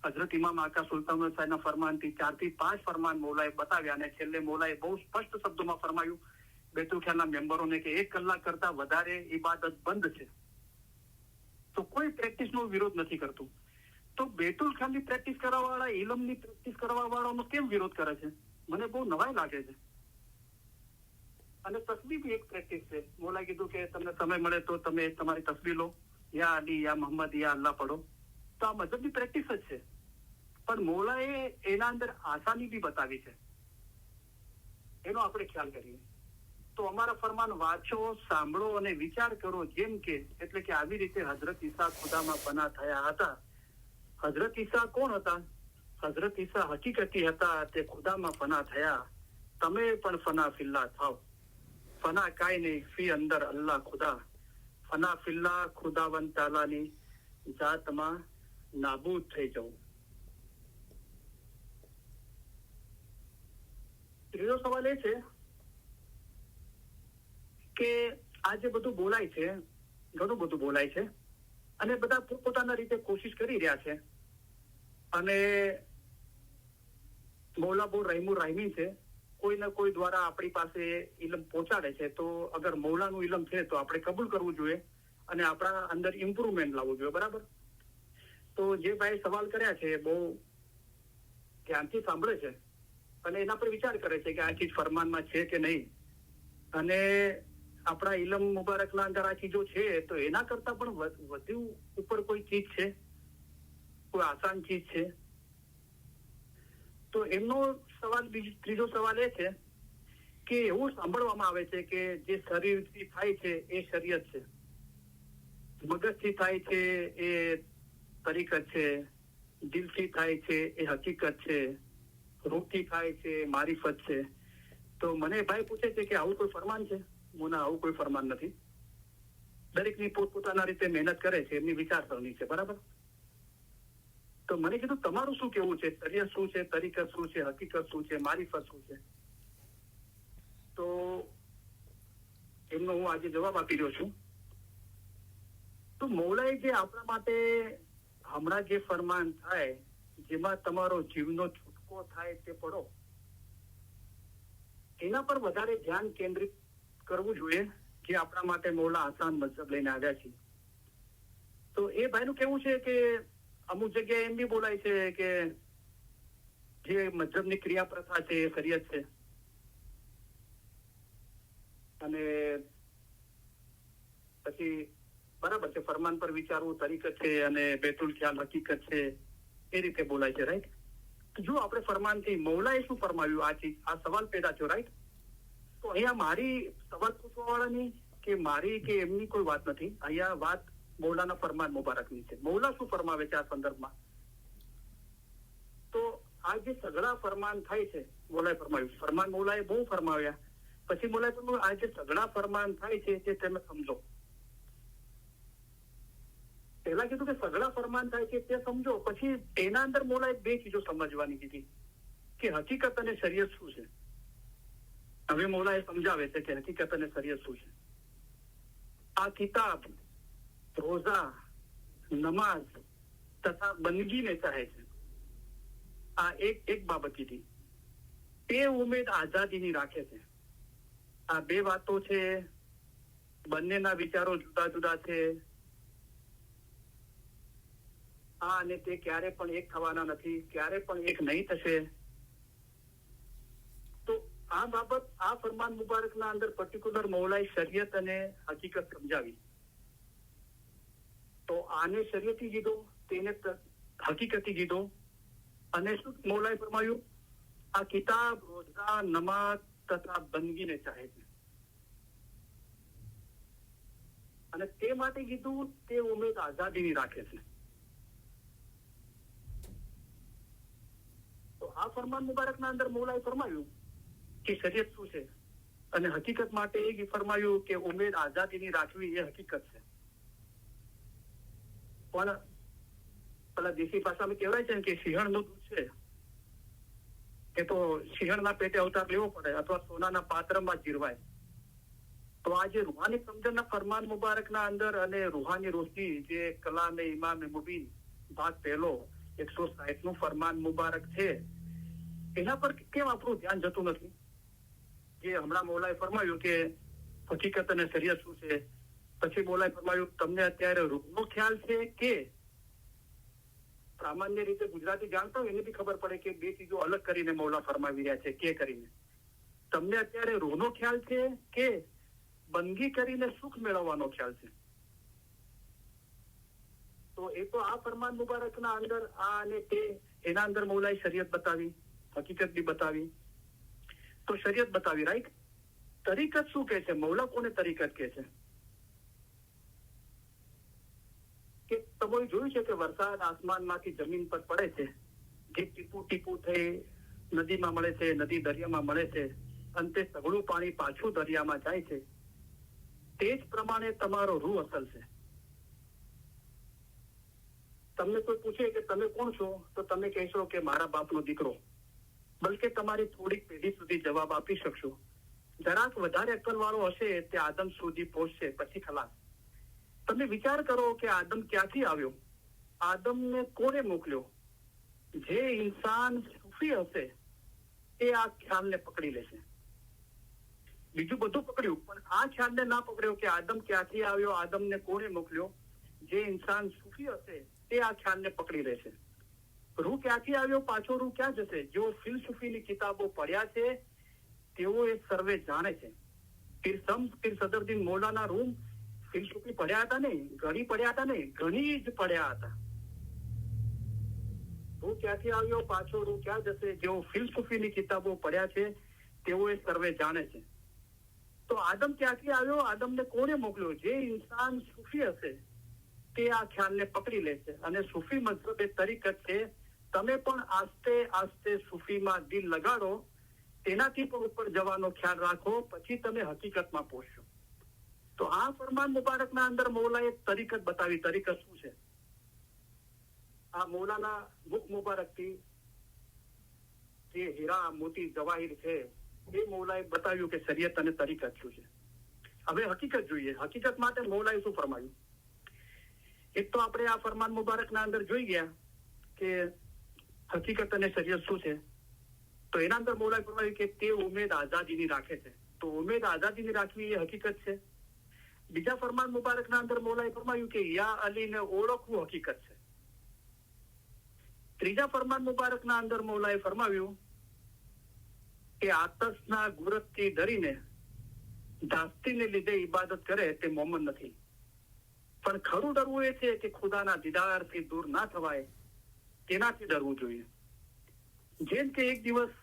હઝરત ઇમામ આકા સુલતાન સાહેબના ફરમાનથી 4 થી 5 ફરમાન મૌલાએ બતાવ્યા, અને છેલ્લે મૌલાએ બહુ સ્પષ્ટ શબ્દોમાં ફરમાયું બેતુલ ખાનના મેમ્બરોને કે 1 કલાક કરતા વધારે ઇબાદત બંધ છે. તો કોઈ પ્રેક્ટિસનો વિરોધ નથી કરતું. તો બેતુલ ખાનની પ્રેક્ટિસ કરવા વાળા ઇલમની પ્રેક્ટિસ કરવા વાળાનો કેમ વિરોધ કરે છે? મને બહુ નવાઈ લાગે છે. અને તસ્બીહ બી એક પ્રેક્ટિસ છે. મૌલાએ કીધું કે તમને સમય મળે તો તમે તમારી તસ્બીહ લો, યા અલી યા મોહમ્મદ યા અલ્લાહ પઢો. તો આ મજહબની પ્રેક્ટિસ જ છે, પણ મૌલાએ એના અંદર આસાની બી બતાવી છે. એનો આપણે ખ્યાલ કરીએ. તો અમારા ફરમાન વાંચો, સાંભળો અને વિચાર કરો. જેમ કે એટલે કે આવી રીતે હઝરત ઈસા ખુદામાં ફના થયા હતા. હઝરત ઈસા કોણ હતા? હઝરત ઈસા હકીકતી હતા, તે ખુદામાં ફના થયા. તમે પણ ફના ફિલ્લા થાવ. ફના કાંઈ નહીં, ફી અંદર અલ્લાહ ખુદા. ફના ફિલ્લા ખુદાવંત તાલાની જાતમાં નાબૂદ થઈ જવું. ત્રીજો સવાલ એ છે કે આ જે બધું બોલાય છે, ઘણું બધું બોલાય છે, અને બધા પોતપોતાના રીતે કોશિશ કરી રહ્યા છે. અને મૌલા બહુ રહીમુર રાહીમી છે. કોઈ ને કોઈ દ્વારા આપણી પાસે ઇલમ પહોંચાડે છે. તો અગર મૌલાનું ઇલમ છે તો આપણે કબૂલ કરવું જોઈએ અને આપણા અંદર ઇમ્પ્રુવમેન્ટ લાવવું જોઈએ. બરાબર? તો જે ભાઈ સવાલ કર્યા છે બહુ ધ્યાનથી સાંભળે છે અને એના પર વિચાર કરે છે કે આ ચીજ ફરમાનમાં છે કે નહીં, અને આપણા ઇલમ મુબારકના અંદર આ ચીજો છે, તો એના કરતા પણ વધુ ઉપર કોઈ ચીજ છે, કોઈ આસાન ચીજ છે? તો એમનો સવાલ, ત્રીજો સવાલ એ છે કે એવું સાંભળવામાં આવે છે કે જે શરીરથી થાય છે એ શરીયત છે, મગજથી થાય છે એ તરીકત છે, દિલથી થાય છે એ હકીકત છે, રૂહથી થાય છે મારીફત છે. તો મને ભાઈ પૂછે છે કે આવું કોઈ ફરમાન છે? મોના, આવું કોઈ ફરમાન નથી. દરેકની પોતપોતાના રીતે મહેનત કરે છે, એમની વિચારસરણી છે. બરાબર? તો મને કીધું તમારું શું કેવું છે? શરીયત શું છે, તરીકત શું છે, હકીકત શું છે, મારીફત શું છે? તો એમનો હું આજે જવાબ આપી રહ્યો છું. તો મૌલાએ જે આપણા માટે હમણાં જે ફરમાન થાય, જેમાં તમારો જીવનો છૂટકો થાય તે પડો, એના પર વધારે ધ્યાન કેન્દ્રિત કરવું જોઈએ, જે આપણા માટે મૌલા આસાન મજહબ લઈને આવ્યા છે. તો એ ભાઈનું કેવું છે કે અમુક જગ્યાએ એમ બી બોલાય છે કે જે મજહબની ક્રિયા પ્રથા છે એ શરીયત છે, અને પછી બરાબર છે ફરમાન પર વિચારવું તરીકત છે, અને બેતુલ ખ્યાલ હકીકત છે, એ રીતે બોલાય છે. રાઈટ? જો આપણે ફરમાનથી મૌલાએ શું ફરમાવ્યું, આ ચીજ, આ સવાલ પેદા થયો. રાઈટ? તો અહીંયા મારી સવાલ પૂછવા વાળાની કે મારી કે એમની કોઈ વાત નથી. અહીંયા વાત મૌલાના ફરમાન મુબારકની છે. મૌલા શું ફરમાવે છે આ સંદર્ભમાં? તો આ જે સઘળા ફરમાન થાય છે, મૌલાએ ફરમાવ્યું. ફરમાન મૌલાએ બહુ ફરમાવ્યા. પછી મૌલાએ ફરમાવ્યું આ જે સઘળા ફરમાન થાય છે તે તમે સમજો. પહેલા કીધું કે સઘળા ફરમાન થાય છે તે સમજો, પછી એના અંદર મૌલાએ 2 ચીજો સમજવાની કીધી કે હકીકત અને શરીયત શું છે. હવે મૌલાએ સમજાવે છે કે હકીકત અને શરીયત શું છે. આ કિતાબ રોઝા, નમાઝ તથા બંદગીને ચાહે છે. આ એક બાબત કીધી. તે ઉમેદ આઝાદીની રાખે છે. આ 2 વાતો છે, બંનેના વિચારો જુદા જુદા છે. આ અને તે ક્યારે પણ એક થવાના નથી, ક્યારે પણ એક નહીં થશે. તો આ બાબત, આ ફરમાન મુબારકના અંદર પર્ટિક્યુલર મૌલાએ શરીયત અને હકીકત સમજાવી. તો આને શરીયતી કીધો, તેને હકીકતી કીધો. અને શું મૌલાએ ફરમાયું? આ કિતાબ, રોઝા, નમાઝ તથા બંદગીને ચાહે છે. અને તે માટે કીધું તે ઉમેદ આઝાદીની રાખે છે. તો આ ફરમાન મુબારકના અંદર મૌલાએ ફરમાયું કે શરીયત શું છે, અને હકીકત માટે એ ફરમાયું કે ઉમેદ આઝાદીની રાખવી એ હકીકત છે. પણ પેલા દેશી ભાષામાં કહેવાય છે ને કે સિંહણનું દૂધ છે કે તો સિંહણના પેટે અવતાર લેવો પડે અથવા સોનાના પાત્રમાં જીરવાય. તો આ જે રૂહાની સમજણના ફરમાન મુબારકના અંદર અને રૂહાની રોશની જે કલામે ઇમામ મુબીન ભાગ પહેલો 160 ફરમાન મુબારક છે, એના પર કેમ આપણું ધ્યાન જતું નથી? જે હમણાં મૌલાએ ફરમાયું કે હકીકત અને શરીયત શું છે, પછી મૌલાએ ફરમાયું તમને અત્યારે રૂહનો ખ્યાલ છે કે સામાન્ય રીતે ગુજરાતી જાણતા હોય એને બી ખબર પડે કે બે ચીજો અલગ કરીને મૌલા ફરમાવી રહ્યા છે. કે કરીને તમને અત્યારે રૂહનો ખ્યાલ છે કે બંદગી કરીને સુખ મેળવવાનો ખ્યાલ છે? તો એ તો આ ફરમાન મુબારકના અંદર આ અને તે એના અંદર મૌલાએ શરીયત બતાવી, હકીકત બી બતાવી. તો શરીયત બતાવી, રાઈટ. તરીકત શું કહે છે? મૌલા કોને તરીકત કહે છે? કે તમે જોયું છે કે વરસાદ આસમાનમાંથી જમીન પર પડે છે, જે ટીપું ટીપું થઈ નદીમાં મળે છે, નદી દરિયામાં મળે છે, અને તે સઘળું પાણી પાછું દરિયામાં જાય છે. તે જ પ્રમાણે તમારો રૂહ અસલ છે. તમને કોઈ પૂછે કે તમે કોણ છો, તો તમે કહેશો કે મારા બાપનો દીકરો. બલકે તમારી થોડીક પેઢી સુધી જવાબ આપી શકશો. જરાક વધારે અક્કલવાળો હશે તે આદમ સુધી પહોંચશે, પછી ખલાસ. તમે વિચાર કરો કે આદમ ક્યાંથી આવ્યો? આદમને કોને મોકલ્યો? જે ઇન્સાન સૂફી હશે એ આ ખ્યાલને પકડી લેશે. બીજું બધું પકડ્યું પણ આ ખ્યાલને ના પકડ્યો કે આદમ ક્યાંથી આવ્યો, આદમને કોને મોકલ્યો. જે ઇન્સાન સૂફી હશે તે આ ખ્યાલને પકડી લેશે. રૂહ ક્યાંથી આવ્યો, પાછો રૂહ ક્યાં જશે? જેઓ ફિલસૂફીની કિતાબો પડ્યા છે તેઓ એ સર્વે જાણે છે. પીર સદરુદ્દીન મૌલાના રૂમ ફિલસૂફી પડ્યા હતા નહીં, ઘણી પડ્યા હતા નહીં, ઘણી જ પડ્યા હતા. રૂહ ક્યાંથી આવ્યો, પાછો રૂહ ક્યાં જશે? જેઓ ફિલસૂફીની કિતાબો પડ્યા છે તેઓ એ સર્વે જાણે છે. તો આદમ ક્યાંથી આવ્યો, આદમને કોને મોકલ્યો? જે ઇન્સાન સૂફી હશે તે આ ખ્યાલને પકડી લેશે. અને સૂફી મતલબ એ તરીકત છે. તમે પણ આસ્તે આસ્તે સૂફીમાં દિલ લગાડો, તેનાથી પણ ઉપર જવાનો ખ્યાલ રાખો, પછી તમે હકીકતમાં પહોંચશો. તો આ ફરમાન મુબારકના અંદર મૌલાએ તરીકત બતાવી. તરીકત શું છે? આ મૌલાના મુખ મુબારકથી જે હીરા મોતી જવાહીર છે એ મૌલાએ બતાવ્યું કે શરીયત અને તરીકત શું છે. હવે હકીકત જોઈએ. હકીકત માટે મૌલાએ શું ફરમાયું? એક તો આપણે આ ફરમાન મુબારકના અંદર જોઈ ગયા કે હકીકત અને શરીયત શું છે. તો એના અંદર મૌલાએ ફરમાવ્યું કે તે ઉમેદ આઝાદીની રાખે છે. તો ઉમેદ આઝાદીની રાખવી એ હકીકત છે. બીજા ફરમાન મુબારકના અંદર મૌલાએ ફરમાવ્યું કે યા અલીને ઓળખવું હકીકત છે. ત્રીજા ફરમાન મુબારકના અંદર મૌલાએ ફરમાવ્યું કે આતશના ગુરતથી ડરીને દાસ્તીને લીધે ઇબાદત કરે તે મોમન નથી. પણ ખરું ડરવું એ છે કે ખુદાના દીદારથી દૂર ના થવાય તેનાથી ડરવું જોઈએ. જેમ કે એક દિવસ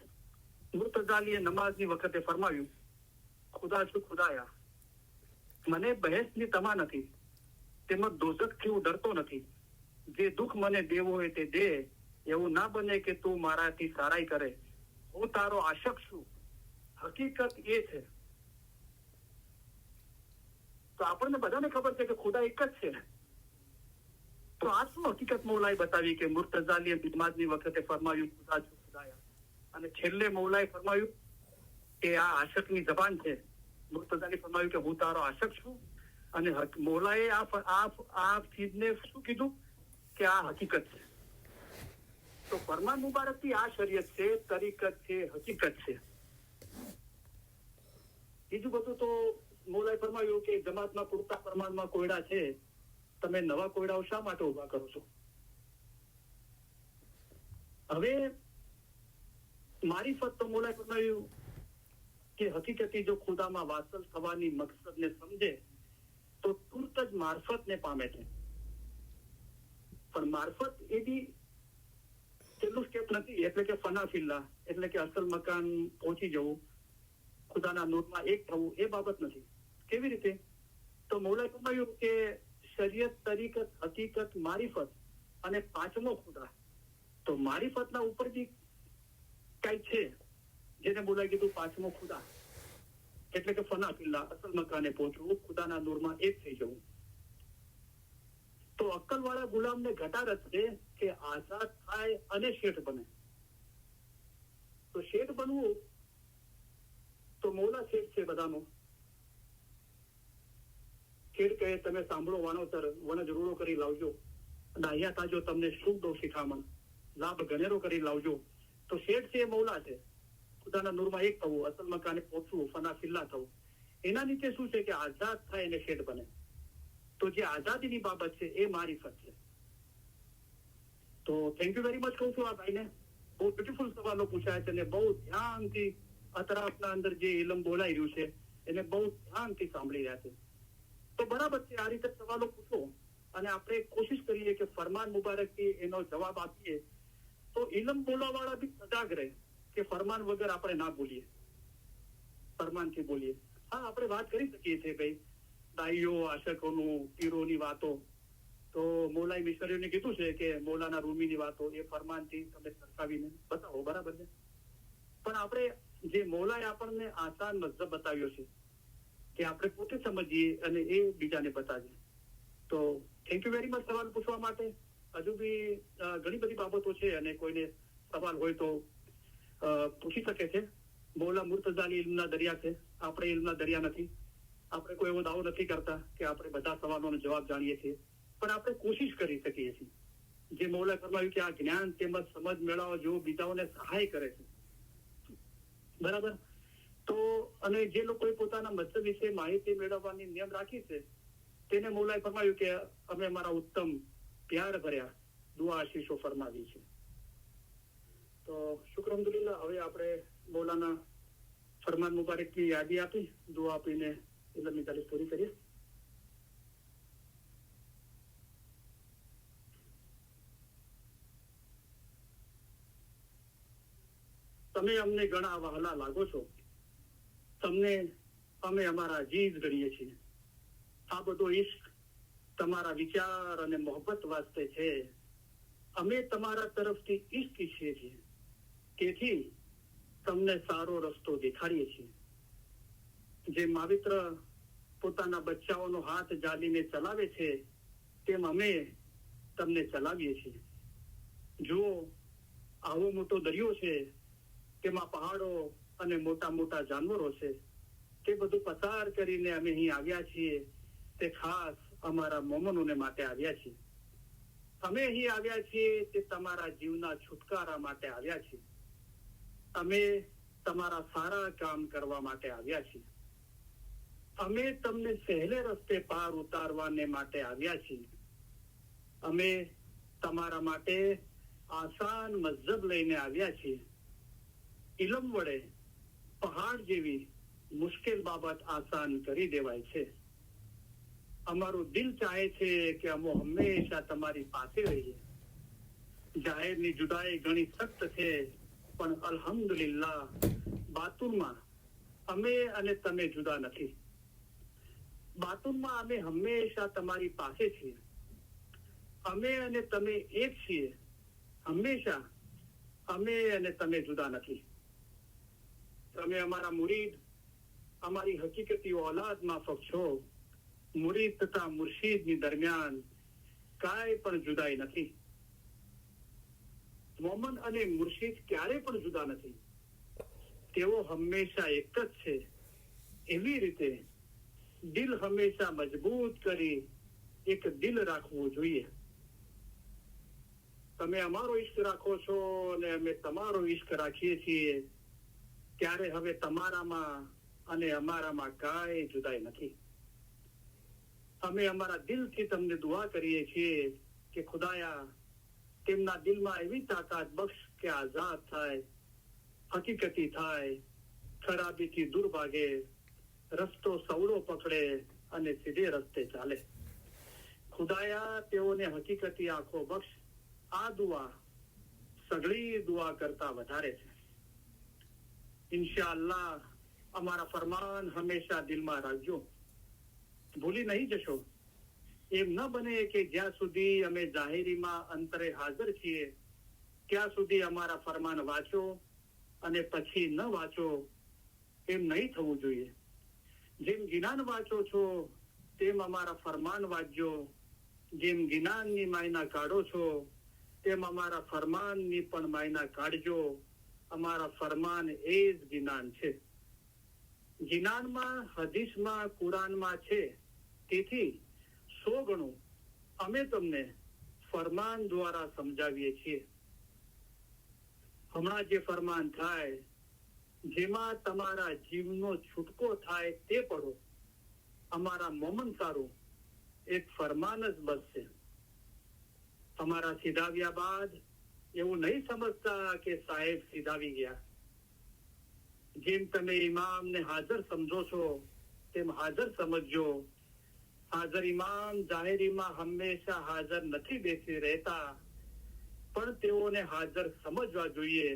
મુર્તઝાલીએ નમાઝની વખતે ફરમાવ્યું, ખુદા છું ખુદાયા, મને બહેસની તમા નથી, તેમજ દોઝખથી હું ડરતો નથી. જે દુઃખ મને દેવો હોય તે દે, એવું ના બને કે તું મારાથી સારાઈ કરે. હું તારો આશક છું. હકીકત એ છે. તો આપણને બધાને ખબર છે કે ખુદા એક જ છે. તો આ શું હકીકત મૌલાએ બતાવી કે મુર્તઝાલીએ નમાઝની વખતે ફરમાવ્યું ખુદા છું ખુદાયા, અને છેલ્લે મૌલાએ ફરમાવ્યું કે આ આશકની જબાન છે. મુર્તઝાલી ફરમાવ્યું કે હું તારો આશક છું. અને મૌલાએ આ ચીજને શું કીધું કે આ હકીકત છે. તો ફરમાન મુબારકથી આ શરીયત છે, તરીકત છે, હકીકત છે. બીજું બધું તો મૌલાએ ફરમાવ્યું કે જમાતમાં પૂરતા પ્રમાણમાં કોયડા છે, તમે નવા કોયડાઓ શા માટે ઉભા કરો છો? હવે મારીફત તો મૌલાએ ફરમાવ્યું કે હકીકતી જો ખુદામાં વાસલ થવાની મકસદને સમજે તો તુરત જ મારફતને પામે છે. પણ મારફત એ બી છેલ્લું સ્ટેપ નથી, એટલે કે ફના ફિલ્લા, એટલે કે અસલ મકાન પહોંચી જવું. ખુદાના નૂરમાં એક થવું એ બાબત નથી. કેવી રીતે? તો મૌલાએ ફરમાવ્યું કે શરીયત, તરીકત, હકીકત, મારિફત અને પાંચમો ખુદા. તો મારિફતના ઉપરથી કઈ છે જેને મૌલાએ કીધું પાંચમો ખુદા, એટલે કે ફના ફિલ્લા, અસલ મકાને પહોંચવું, ખુદાના નૂરમાં એક થઈ જવું. તો અક્કલવાળા ગુલામને ઘટાડત છે કે આઝાદ થાય અને શેઠ બને. તો શેઠ બનવું તો મૌલા શેઠ છે બધાનો. શેઠ કહે તમે સાંભળો વાણોતર, વણજ રૂડો કરી લાવજો, ડાહ્યા તાજો તમને સુખ દો શિખામણ, લાભ ગણેરો કરી લાવજો. તો શેઠ છે એ મૌલા છે. ખુદાના નૂરમાં એક થવું, અસલ મકાને પહોંચવું, ફના ફિલ્લા થવું. એના નીચે શું છે કે આઝાદ થાય અને શેઠ બને. તો જે આઝાદીની બાબત છે એ મારીફત છે. તો થેન્ક યુ વેરી મચ કહું છું આ ભાઈને. બહુ બ્યુટીફુલ સવાલો પૂછાય છે અને બહુ ધ્યાનથી અતરાફના અંદર જે ઇલમ બોલાઈ રહ્યું છે એને બહુ ધ્યાનથી સાંભળી રહ્યા છે. તો બરાબર છે, આ રીતે સવાલો પૂછો અને આપણે કોશિશ કરીએ કે ફરમાન મુબારકથી એનો જવાબ આપીએ તો ઇલમ બોલવાવાળા બી સજાગ રહે કે ફરમાન વગર આપણે ના બોલીએ, ફરમાનથી બોલીએ. હા, આપણે વાત કરી શકીએ છીએ ભાઈ દાઈઓ, આશકોનું, પીરોની વાતો. તો મૌલાએ મિશનરીઓને કીધું છે કે મૌલાના રૂમીની વાતો એ ફરમાનથી તમે સરખાવીને બતાવો, બરાબર છે. પણ આપણે જે મૌલાએ આપણને આસાન મઝહબ બતાવ્યો છે કે આપણે પોતે સમજીએ અને એ બીજાને બતાવીએ. તો થેન્ક યુ વેરી મચ સવાલ પૂછવા માટે. હજુ બી ઘણી બધી બાબતો છે અને કોઈને સવાલ હોય તો પૂછી શકે છે. મૌલા મુર્તઝાની ઇલ્મના દરિયા છે, આપણે ઇલ્મના દરિયા નથી. આપણે કોઈ એવો દાવો નથી કરતા કે આપણે બધા સવાલોનો જવાબ જાણીએ છીએ, પણ આપણે કોશિશ કરી શકીએ છીએ. જે મૌલાએ ફરમાવ્યું કે આ જ્ઞાન તેમજ સમજ મેળવવા જેવો બીજાઓને સહાય કરે છે, બરાબર. તો અને જે લોકોએ પોતાના મતલબ વિશે માહિતી મેળવવાની નિયમ રાખી છે તેને મૌલાએ ફરમાવ્યું કે અમે અમારા ઉત્તમ પ્યાર ભર્યા દુઆ આશીષો ફરમાવી છે. તો શુક્ર અલ્હમ્દુલિલ્લાહ. હવે આપણે મૌલાના ફરમાન મુબારકની યાદી આપી દુઆ આપીને ઇલ્મની તાલીમ પૂરી કરીએ. તમે અમને ઘણા વહાલા લાગો છો, તમને અમે અમારા અજીઝ ગણીએ છીએ. આ બધો ઈશ્ક તમારા વિચાર અને મોહબ્બત વાસ્તે છે. અમે તમારા તરફથી ઈશ્ક ઈચ્છીએ છીએ, તેથી તમને સારો રસ્તો દેખાડીએ છીએ. જે માવિત્ર પોતાના બચ્ચાઓનો હાથ જાલીને ચલાવે છે તેમ અમે તમને ચલાવીએ છીએ. જુઓ, આવો મોટો દરિયો છે, તેમાં પહાડો અને મોટા મોટા જાનવરો છે. તે બધું પસાર કરીને અમે અહીં આવ્યા છીએ. તે ખાસ અમારા મોમનોને માટે આવ્યા છીએ. અમે અહીં આવ્યા છીએ તે તમારા જીવના છુટકારા માટે આવ્યા છીએ. અમે તમારા સારા કામ કરવા માટે આવ્યા છીએ. અમે તમને સહેલે રસ્તે પાર ઉતારવાને માટે આવ્યા છીએ. અમે તમારા માટે આસાન મઝહબ લઈને આવ્યા છીએ. ઇલમ વડે પહાડ જેવી મુશ્કેલ બાબત આસાન કરી દેવાય છે. અમારું દિલ ચાહે છે કે અમે હંમેશા તમારી પાસે રહીએ. જાહેરની જુદાઈ ઘણી સખ્ત છે, પણ અલ્હમ્દુલિલ્લાહ બાતુનમાં અમે અને તમે જુદા નથી. બાતુનમાં અમે હંમેશા તમારી પાસે છીએ. અમે અને તમે એક છીએ. હંમેશા અમે અને તમે જુદા નથી. તમે અમારા મુરીદ, અમારી હકીકતી ઓલાદ માફક છો. મુરીદ તથા મુર્શીદની દરમિયાન કાંઈ પણ જુદાઈ નથી. મોમન અને મુર્શીદ ક્યારે પણ જુદા નથી. તેઓ હંમેશા એક જ છે. એવી રીતે દિલ હંમેશા મજબૂત કરી એક દિલ રાખવું જોઈએ. તમે અમારો ઈશ્ક રાખો છો અને અમે તમારો ઈશ્ક રાખીએ છીએ. ત્યારે હવે તમારામાં અને અમારામાં કાંઈ જુદાઈ નથી. અમે અમારા દિલથી તમને દુઆ કરીએ છીએ કે ખુદાયા તેમના દિલમાં એવી તાકાત બક્ષ કે આઝાદ થાય, હકીકતી થાય, ખરાબીથી દૂર ભાગે, રસ્તો સવળો પકડે અને સીધે રસ્તે ચાલે. ખુદાયા તેઓને હકીકતી આંખો બક્ષ. આ દુઆ સઘળી દુઆ કરતા વધારે છે. ઇન્શાઅલ્લાહ અમારા ફરમાન હંમેશા દિલમાં રાખજો, ભૂલી નહીં જશો. એમ ન બને કે જ્યાં સુધી અમે જાહેરીમાં અંતરે હાજર છીએ ત્યાં સુધી અમારા ફરમાન વાંચો અને પછી ન વાંચો, એમ નહીં થવું જોઈએ. જેમ જ્ઞાન વાંચો છો તેમ અમારા ફરમાન વાંચજો, જેમ જ્ઞાનની માયના કાઢો છો તેમ અમારા ફરમાનની પણ માયના કાઢજો. અમારા ફરમાન એ જ જ્ઞાન છે. જ્ઞાનમાં, હદીસમાં, કુરાનમાં છે. તેથી 100 ગણું અમે તમને ફરમાન દ્વારા સમજાવીએ છીએ. હમણાં જે ફરમાન થાય, જેમાં તમારા જીવનો છૂટકો થાય તે પડો. અમારા મોમન સારું એક ફરમાન જ બસશે. અમારા સીધાવ્યા બાદ એવું નહીં સમજતા કે સાહેબ સીધાવી ગયા. જેમ તમે ઇમામને હાજર સમજો છો તેમ હાજર સમજજો. હાજર ઇમામ જાહેરીમાં હંમેશા હાજર નથી બેસી રહેતા, પણ તેઓને હાજર સમજવા જોઈએ.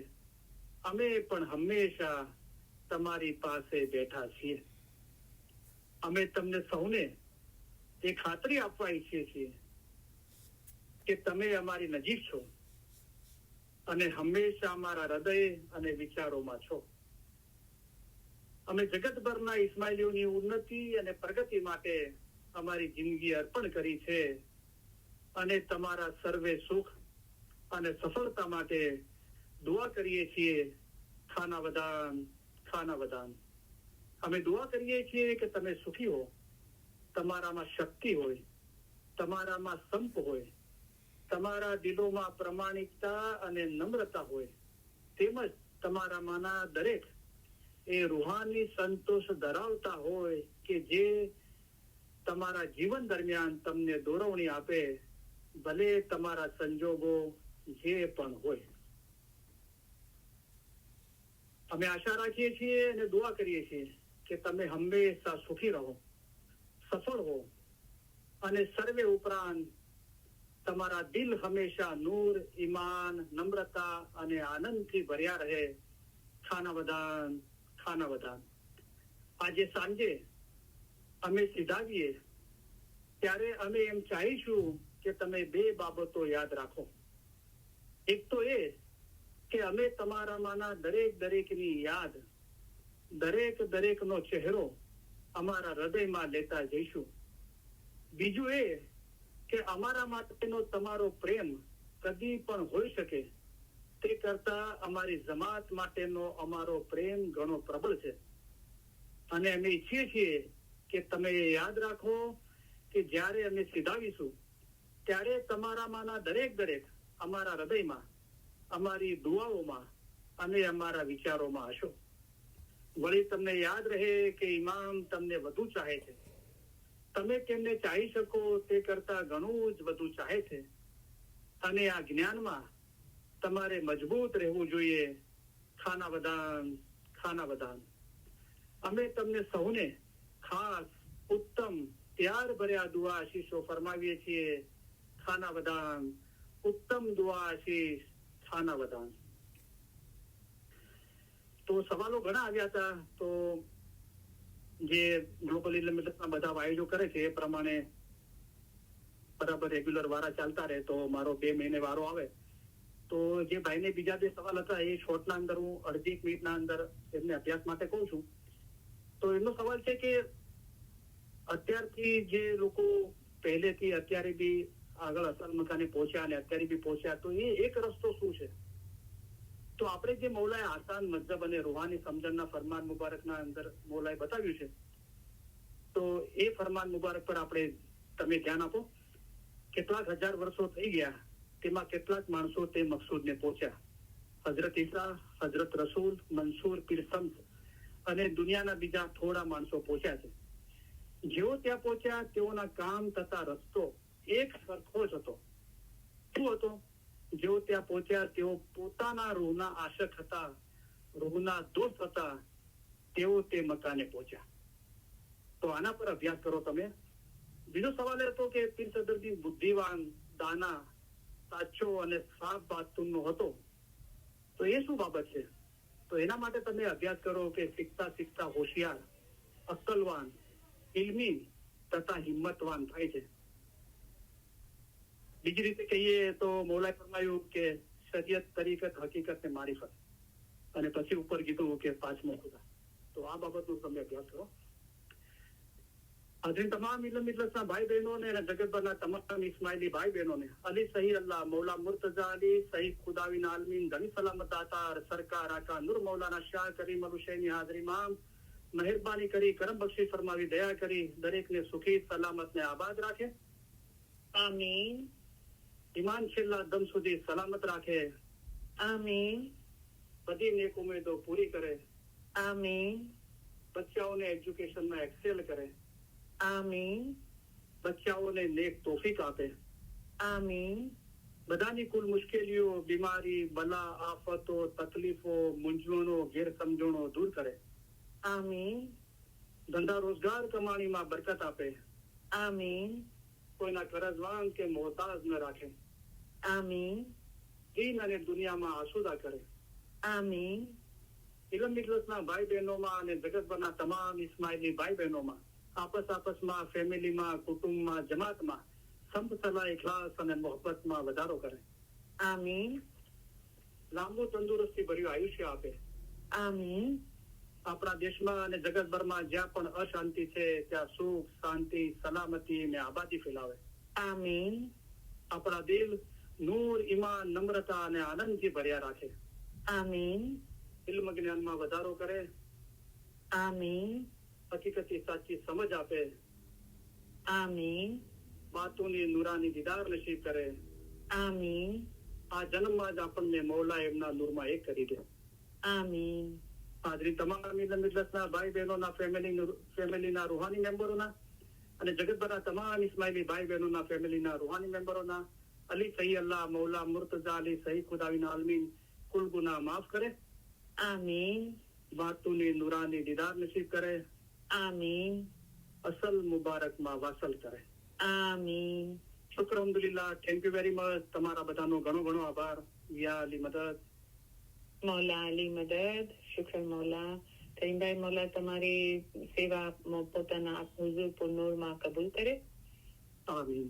અમે પણ હંમેશા તમારી પાસે બેઠા છીએ. અમે તમને સૌને એ ખાતરી આપવા ઈચ્છીએ છીએ કે તમે અમારી નજીક છો અને હંમેશા અમારા હૃદય અને વિચારોમાં છો. અમે જગતભરના ઇસ્માઇલીઓની ઉન્નતિ અને પ્રગતિ માટે અમારી જિંદગી અર્પણ કરી છે અને તમારા સર્વે સુખ અને સફળતા માટે દુઆ કરીએ છીએ. ખાના વદાન, ખાના વદાન. અમે દુઆ કરીએ છીએ કે તમે સુખી હો, તમારામાં શક્તિ હોય, તમારામાં સંપ હોય, તમારા દિલોમાં પ્રમાણિકતા અને નમ્રતા હોય, તેમજ તમારામાંના દરેક એ રૂહાની સંતોષ ધરાવતા હોય કે જે તમારા જીવન દરમિયાન તમને દોરવણી આપે, ભલે તમારા સંજોગો જે પણ હોય. અમે આશા રાખીએ છીએ અને દુઆ કરીએ છીએ કે તમે હંમેશા સુખી રહો, સફળ હો અને સર્વે ઉપરાંત તમારા દિલ હંમેશા નૂર, ઈમાન, નમ્રતા અને આનંદથી ભર્યા રહે. ખાના વદાન, ખાના વદાન. આજે સાંજે અમે સીધાવીએ ત્યારે અમે એમ ચાહીશું કે તમે 2 બાબતો યાદ રાખો. એક તો એ કે અમે તમારામાંના દરેકની યાદ, દરેકનો ચહેરો અમારા હૃદયમાં લેતા જઈશું. બીજું એ કે અમારા માટેનો તમારો પ્રેમ કદી પણ હોઈ શકે તે કરતા અમારી જમાત માટેનો અમારો પ્રેમ ઘણો પ્રબળ છે. અને અમે ઈચ્છીએ છીએ કે તમે યાદ રાખો કે જ્યારે અમે સીધાવીશું ત્યારે તમારામાંના દરેક અમારા હૃદયમાં, અમારી દુઆઓમાં અને અમારા વિચારોમાં હશો. વળી તમને યાદ રહે કે ઇમામ તમને વધુ ચાહે છે. તમે તેમને ચાહી શકો તે કરતા ઘણું જ વધુ ચાહે છે. અને આ જ્ઞાનમાં તમારે મજબૂત રહેવું જોઈએ. ખાના વદાન, ખાના વદાન. અમે તમને સૌને ખાસ, ઉત્તમ, પ્યાર ભર્યા દુઆ આશીષો ફરમાવીએ છીએ. ખાના વદાન, ઉત્તમ દુઆ આશીષ, ખાના વદાન. તો સવાલો ઘણા આવ્યા હતા. તો જે ગ્લોબલ ઇલ્મિટના બધા આયોજકો કરે છે એ પ્રમાણે બરાબર રેગ્યુલર વારા ચાલતા રહે. તો મારો 2 મહિને વારો આવે તો જે ભાઈને બીજા 2 સવાલ હતા એ શોર્ટના અંદર હું અડધી મિનિટના અંદર એમને અભ્યાસ માટે કહું છું. તો એમનો સવાલ છે કે અત્યારથી જે લોકો પહેલેથી અત્યારે બી આગળ અસલ મકાને પહોંચ્યા અને અત્યારે બી પહોંચ્યા, તો એ એક રસ્તો શું છે? તો આપણે જે મૌલાએ આસાન મજ્જબ અને રૂહાની સમજણના ફરમાન મુબારકના અંદર મૌલાએ બતાવ્યું છે, તો એ ફરમાન મુબારક પર આપણે તમે ધ્યાન આપો. કેટલાક હજાર વર્ષો થઈ ગયા, તેમાં કેટલાક માણસો તે મકસૂદને પહોંચ્યા. હજરત ઈસા, હજરત રસૂલ, મંસૂર, પીર શમ્સ અને દુનિયાના બીજા થોડા માણસો પહોંચ્યા છે. જેઓ ત્યાં પહોંચ્યા તેઓના કામ તથા રસ્તો એક સરખો જ હતો. શું હતો? જેઓ ત્યાં પહોંચ્યા તેઓ પોતાના રૂહના આશક હતા, રૂહના દોસ્ત હતા. તેઓ તે મકાને પહોંચ્યા. તો આના પર અભ્યાસ કરો તમે. બીજો સવાલ એ હતો કે પીર સદરદી બુદ્ધિવાન, દાના, સાચો અને સાફ બાતૂનનો હતો. તો એ શું બાબત છે? તો એના માટે તમે અભ્યાસ કરો કે શીખતા શીખતા હોશિયાર, અક્કલવાન, ઇલ્મી તથા હિંમતવાન થાય છે. બીજી રીતે કહીએ તો મૌલાએ ફરમાયું કે શરીયત, તરીકત, હકીકત ને મારિફત, અને પછી ઉપર કીધું કે પાંચમો ખુદા. તો આ બાબતનો તમે અભ્યાસ કરો. આજે તમામ ઇલ્મ મિજલસના ભાઈ બહેનોને અને જગતભરના તમામ ઇસ્માઇલી ભાઈ બહેનોને અલી સહી અલ્લાહ મૌલા મુર્તઝા અલી સહી ખુદાવિન આલમીન ધની સલામત દાતાર સરકાર આકા નૂર મૌલાના શાહ કરીમ અલ હુસૈની હાજરીમાં મહેરબાની કરી, કરમ બક્ષી ફરમાવી, દયા કરી દરેકને સુખી સલામત ને આબાદ રાખે. આમીન. ઈમાન છેલ્લા દમ સુધી સલામત રાખે. આમીન. બધી નેક ઉમેદો પૂરી કરે. આમીન. બચ્ચાઓને એજ્યુકેશનમાં એક્સેલ કરે. આમીન. બચ્ચાઓને નેક તોફીક આપે. આમીન. બધાની કુલ મુશ્કેલીઓ, બીમારી, બલા, આફતો, તકલીફો, મૂંઝવણો, ગેરસમજણો દૂર કરે. આમીન. ધંધા રોજગાર કમાણીમાં બરકત આપે. આમીન. કોઈના કરજવાન કે મોહતાજ ન રાખે. આમીન. દીન અને દુનિયામાં આસુદા કરે. આમીન. ઇલમ મિજલસના ભાઈ બહેનોમાં અને જગતભરના તમામ ઇસ્માઇલી ભાઈ બહેનોમાં આપસમાં, ફેમિલીમાં, કુટુંબમાં, જમાતમાં સંપ સલાહ, ઇખલાસ અને મોહબ્બતમાં વધારો કરે. આમીન. લાંબુ તંદુરસ્તી ભર્યું આયુષ્ય આપે. આમીન. આપણા દેશમાં અને જગતભરમાં જ્યાં પણ અશાંતિ છે ત્યાં સુખ, શાંતિ, સલામતી અને આબાદી ફેલાવે. આમીન. આપણા દિલ નૂર, ઈમાન, નમ્રતા અને આનંદથી ભર્યા રાખે. આમીન. ઇલ્મ જ્ઞાનમાં વધારો કરે. આમીન. હકીકતની સાચી સમજ આપે. આમીન. બાતોની નૂરાની દીદાર નસીબ કરે. આમીન. આ જન્મમાં જ આપણને મૌલા એમના નૂરમાં એક કરી દે. આમીન. હાજરી તમામ ઇલ્મ મિજલસના ભાઈ બહેનોના, ફેમિલીના રૂહાની મેમ્બરોના અને જગતભરના તમામ ઇસ્માઇલી ભાઈ બહેનોના ફેમિલીના રૂહાની મેમ્બરોના અલી સહી અલ્લાહ મૌલા મુર્તઝા અલી સહી ખુદાવિન આલમીન કુલ ગુનાહ માફ કરે. આમીન. બાતુની નૂરાની દીદાર નસીબ કરે. આમીન. અસલ મુબારકમાં વાસલ કરે. આમીન. શુક્ર, અલ્હમ્દુલિલ્લાહ. Thank you very much. તમારા બધાનો ઘણો ઘણો આભાર. યા અલી મદદ. મૌલા અલી મદદ. શુક્ર મૌલા. કરીમભાઈ, મૌલા તમારી સેવા પોતાના હુઝુર પુનૂરમાં કબૂલ કરે. આમીન.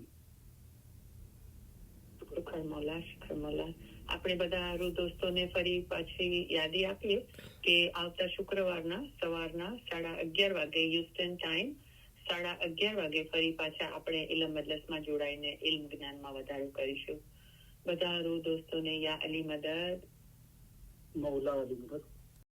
શુક્ર મૌલા, શુક્ર મૌલા. આપણે બધા રૂ દોસ્તોને ફરી પાછી યાદી આપીએ કે આવતા શુક્રવારના સવારના 11:30 વાગે યુસ્ટર્ન ટાઈમ 11:30 વાગે ફરી પાછા આપણે ઇલ્મ મજલિસમાં જોડાઈને ઇલ્મ જ્ઞાનમાં વધારો કરીશું. બધા રૂ દોસ્તોને યા અલી મદદ. મૌલા અલી મદદ.